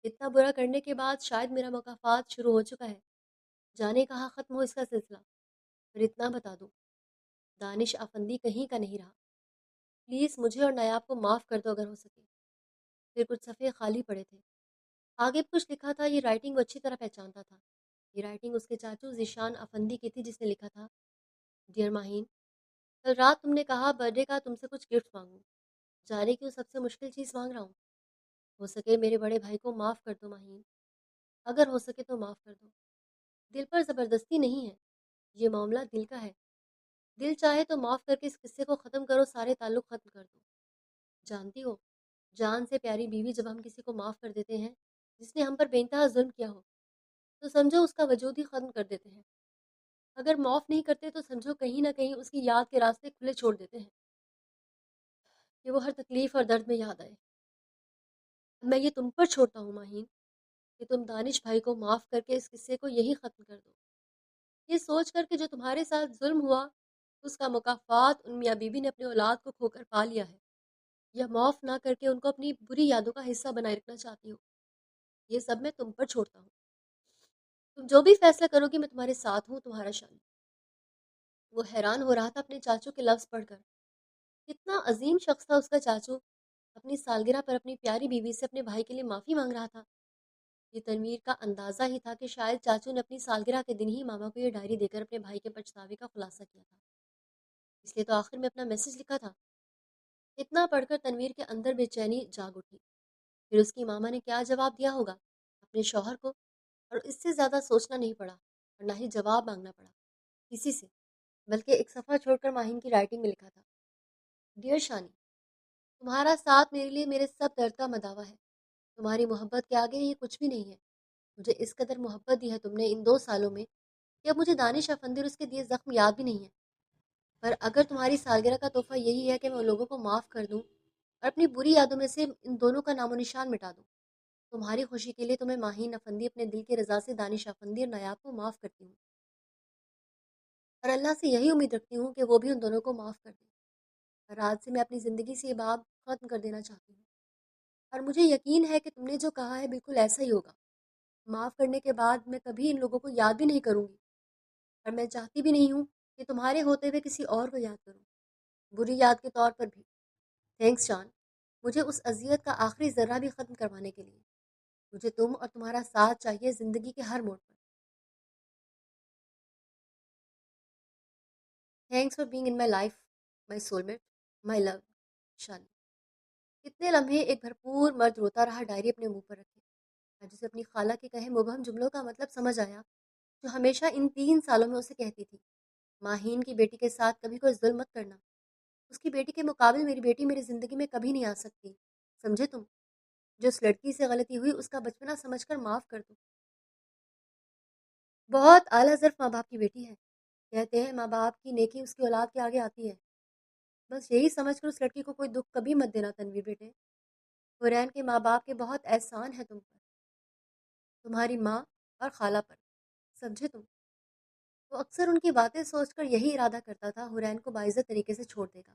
اتنا برا کرنے کے بعد شاید میرا مکافات شروع ہو چکا ہے، جانے کہاں ختم ہو اس کا سلسلہ۔ پر اتنا بتا دو، دانش افندی کہیں کا نہیں رہا۔ پلیز مجھے اور نیاب کو معاف کر دو اگر ہو سکے۔ پھر کچھ صفحے خالی پڑے تھے، آگے بھی کچھ لکھا تھا۔ یہ رائٹنگ وہ اچھی طرح پہچانتا تھا، یہ رائٹنگ اس کے چاچو ذیشان افندی کی تھی، جس نے لکھا تھا: ڈیئر ماہین، کل رات تم نے کہا برتھ ڈے کا تم سے کچھ گفٹ مانگوں، جانے کیوں سب سے مشکل چیز مانگ رہا ہوں۔ ہو سکے میرے بڑے بھائی کو معاف کر دو ماہین، اگر ہو سکے تو معاف کر دو۔ دل پر زبردستی نہیں ہے، یہ معاملہ دل کا ہے۔ دل چاہے تو معاف کر کے اس قصے کو ختم کرو، سارے تعلق ختم کر دو۔ جانتی ہو، جان سے پیاری بیوی جب ہم کسی کو معاف کر دیتے ہیں جس نے ہم پر بے انتہا ظلم کیا ہو، تو سمجھو اس کا وجود ہی ختم کر دیتے ہیں۔ اگر معاف نہیں کرتے تو سمجھو کہیں نہ کہیں اس کی یاد کے راستے کھلے چھوڑ دیتے ہیں کہ وہ ہر تکلیف اور درد میں یاد آئے۔ میں یہ تم پر چھوڑتا ہوں ماہین، کہ تم دانش بھائی کو معاف کر کے اس قصے کو یہی ختم کر دو، یہ سوچ کر کہ جو تمہارے ساتھ ظلم ہوا اس کا مکافات ان میاں بیوی نے اپنے اولاد کو کھو کر پا لیا ہے، یا معاف نہ کر کے ان کو اپنی بری یادوں کا حصہ بنائے رکھنا چاہتی ہو، یہ سب میں تم پر چھوڑتا ہوں۔ تم جو بھی فیصلہ کرو گی میں تمہارے ساتھ ہوں، تمہارا شان۔ وہ حیران ہو رہا تھا اپنے چاچو کے لفظ پڑھ کر، کتنا عظیم شخص تھا اس کا چاچو، اپنی سالگرہ پر اپنی پیاری بیوی سے اپنے بھائی کے لیے معافی مانگ رہا تھا۔ یہ تنویر کا اندازہ ہی تھا کہ شاید چاچو نے اپنی سالگرہ کے دن ہی ماما کو یہ ڈائری دے کر اپنے بھائی کے پچھتاوے کا خلاصہ کیا تھا، اس لیے تو آخر میں اپنا میسج لکھا تھا۔ اتنا پڑھ کر تنویر کے اندر بے چینی جاگ اٹھی، پھر اس کی ماما نے کیا جواب دیا ہوگا اپنے شوہر کو، اور اس سے زیادہ سوچنا نہیں پڑا اور نہ ہی جواب مانگنا پڑا کسی سے، بلکہ ایک صفحہ چھوڑ کر ماہین کی رائٹنگ میں لکھا تھا: ڈیئر شانی، تمہارا ساتھ میرے لیے میرے سب درد کا مداوا ہے، تمہاری محبت کے آگے یہ کچھ بھی نہیں ہے۔ مجھے اس قدر محبت دی ہے تم نے ان 2 سالوں میں کہ اب مجھے دانش افندی اور اس کے دیے زخم یاد بھی نہیں ہے، پر اگر تمہاری سالگرہ کا تحفہ یہی ہے کہ میں ان لوگوں کو معاف کر دوں اور اپنی بری یادوں میں سے ان دونوں کا نام و نشان مٹا دوں، تمہاری خوشی کے لیے تو میں ماہین افندی اپنے دل کی رضا سے دانش افندی اور نایاب کو معاف کرتی ہوں، اور اللہ سے یہی امید رکھتی ہوں کہ وہ بھی ان دونوں کو معاف کر دیں، اور آج سے میں اپنی زندگی سے یہ باب ختم کر دینا چاہتی ہوں، اور مجھے یقین ہے کہ تم نے جو کہا ہے بالکل ایسا ہی ہوگا۔ معاف کرنے کے بعد میں کبھی ان لوگوں کو یاد بھی نہیں کروں گی، اور میں چاہتی بھی نہیں ہوں کہ تمہارے ہوتے ہوئے کسی اور کو یاد کروں، بری یاد کے طور پر بھی۔ تھینکس جان، مجھے اس اذیت کا آخری ذرہ بھی ختم کروانے کے لیے۔ مجھے تم اور تمہارا ساتھ چاہیے زندگی کے ہر موڑ پر۔ Thanks for being in my life, my soulmate, my love, Shan. کتنے لمحے ایک بھرپور مرد روتا رہا ڈائری اپنے منہ پر رکھے، اور جسے اپنی خالہ کے کہے مبہم جملوں کا مطلب سمجھ آیا، جو ہمیشہ ان 3 سالوں میں اسے کہتی تھی: ماہین کی بیٹی کے ساتھ کبھی کوئی ظلم مت کرنا، اس کی بیٹی کے مقابل میری بیٹی میری زندگی میں کبھی نہیں آ سکتی، سمجھے تم؟ جو اس لڑکی سے غلطی ہوئی اس کا بچپنا سمجھ کر معاف کر دو۔ بہت اعلیٰ ظرف ماں باپ کی بیٹی ہے، کہتے ہیں ماں باپ کی نیکی اس کی اولاد کے آگے آتی ہے، بس یہی سمجھ کر اس لڑکی کو کوئی دکھ کبھی مت دینا تنویر بیٹے۔ حورین کے ماں باپ کے بہت احسان ہے تم پر، تمہاری ماں اور خالہ پر، سمجھے تم؟ وہ اکثر ان کی باتیں سوچ کر یہی ارادہ کرتا تھا حورین کو باعزت طریقے سے چھوڑ دے گا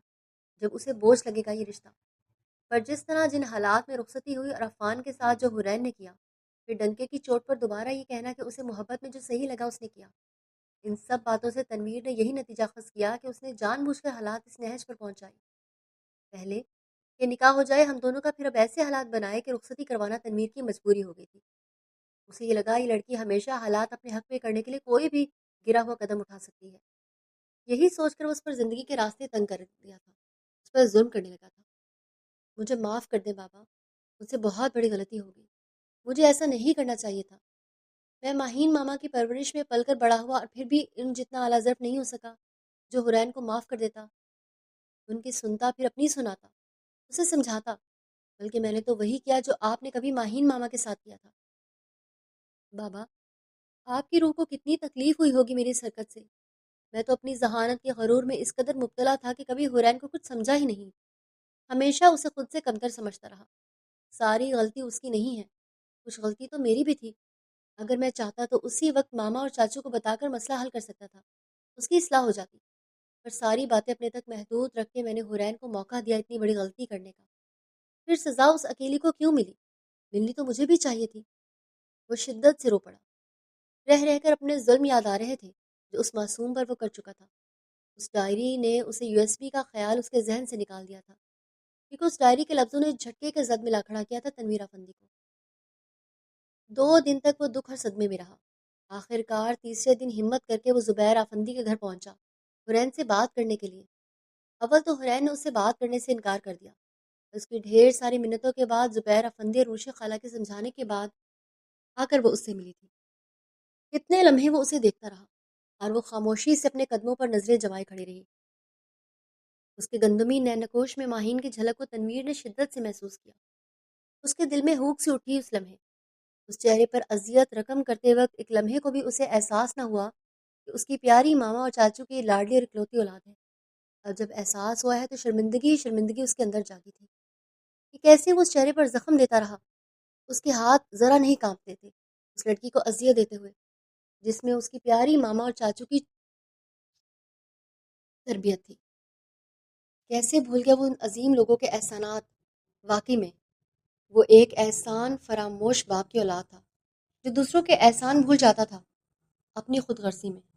جب اسے بوجھ لگے گا یہ رشتہ، پر جس طرح جن حالات میں رخصتی ہوئی اور عفان کے ساتھ جو حورین نے کیا، پھر ڈنکے کی چوٹ پر دوبارہ یہ کہنا کہ اسے محبت میں جو صحیح لگا اس نے کیا، ان سب باتوں سے تنویر نے یہی نتیجہ خاص کیا کہ اس نے جان بوجھ کر حالات اس نہج پر پہنچائی، پہلے کہ نکاح ہو جائے ہم دونوں کا، پھر اب ایسے حالات بنائے کہ رخصتی کروانا تنویر کی مجبوری ہو گئی تھی۔ اسے یہ لگا یہ لڑکی ہمیشہ حالات اپنے حق میں کرنے کے لیے کوئی بھی گرا ہوا قدم اٹھا سکتی ہے، یہی سوچ کر وہ اس پر زندگی کے راستے تنگ کر دیا تھا، اس پر ظلم کرنے لگا تھا۔ مجھے معاف کر دیں بابا، مجھ سے بہت بڑی غلطی ہو گئی، مجھے ایسا نہیں کرنا چاہیے تھا۔ میں ماہین ماما کی پرورش میں پل کر بڑا ہوا اور پھر بھی ان جتنا اعلیٰ ظرف نہیں ہو سکا جو حورین کو معاف کر دیتا، ان کی سنتا پھر اپنی سناتا، اسے سمجھاتا، بلکہ میں نے تو وہی کیا جو آپ نے کبھی ماہین ماما کے ساتھ کیا تھا۔ بابا، آپ کی روح کو کتنی تکلیف ہوئی ہوگی میری اس حرکت سے، میں تو اپنی ذہانت کے غرور میں اس قدر مبتلا تھا کہ کبھی حورین کو کچھ سمجھا ہی نہیں، ہمیشہ اسے خود سے کمتر سمجھتا رہا۔ ساری غلطی اس کی نہیں ہے، کچھ غلطی تو میری بھی تھی، اگر میں چاہتا تو اسی وقت ماما اور چاچو کو بتا کر مسئلہ حل کر سکتا تھا، اس کی اصلاح ہو جاتی، پر ساری باتیں اپنے تک محدود رکھ کے میں نے حورین کو موقع دیا اتنی بڑی غلطی کرنے کا، پھر سزا اس اکیلی کو کیوں ملی؟ ملنی تو مجھے بھی چاہیے تھی۔ وہ شدت سے رو پڑا، رہ رہ کر اپنے ظلم یاد آ رہے تھے جو اس معصوم پر وہ کر چکا تھا۔ اس ڈائری نے اسے USB کا خیال اس کے ذہن سے نکال دیا تھا، کیونکہ اس ڈائری کے لفظوں نے جھٹکے کے زد ملا کھڑا کیا تھا تنویر افندی کو۔ 2 دن تک وہ دکھ اور صدمے میں رہا، آخر کار تیسرے دن ہمت کر کے وہ زبیر افندی کے گھر پہنچا حورین سے بات کرنے کے لیے۔ اول تو حورین نے اس سے بات کرنے سے انکار کر دیا، اس کی ڈھیر ساری منتوں کے بعد زبیر افندی اور روشے خالہ کے سمجھانے کے بعد آ کر وہ اس سے ملی تھی۔ کتنے لمحے وہ اسے دیکھتا رہا، اور وہ خاموشی سے اپنے قدموں پر نظریں جمائے کھڑی رہی۔ اس کے گندمی نینکوش میں ماہین کی جھلک کو تنویر نے شدت سے محسوس کیا، اس کے دل میں ہوک سی اٹھی اس لمحے، اس چہرے پر اذیت رقم کرتے وقت ایک لمحے کو بھی اسے احساس نہ ہوا کہ اس کی پیاری ماما اور چاچو کی لاڈلی اور اکلوتی اولاد ہے۔ اب جب احساس ہوا ہے تو شرمندگی شرمندگی اس کے اندر جاگی تھی کہ کیسے وہ اس چہرے پر زخم دیتا رہا۔ اس کے ہاتھ ذرا نہیں کانپتے تھے اس لڑکی کو اذیت دیتے ہوئے، جس میں اس کی پیاری ماما اور چاچو کی تربیت تھی۔ کیسے بھول گیا وہ ان عظیم لوگوں کے احسانات؟ واقعی میں وہ ایک احسان فراموش باپ کی اولاد تھا جو دوسروں کے احسان بھول جاتا تھا اپنی خود غرضی میں۔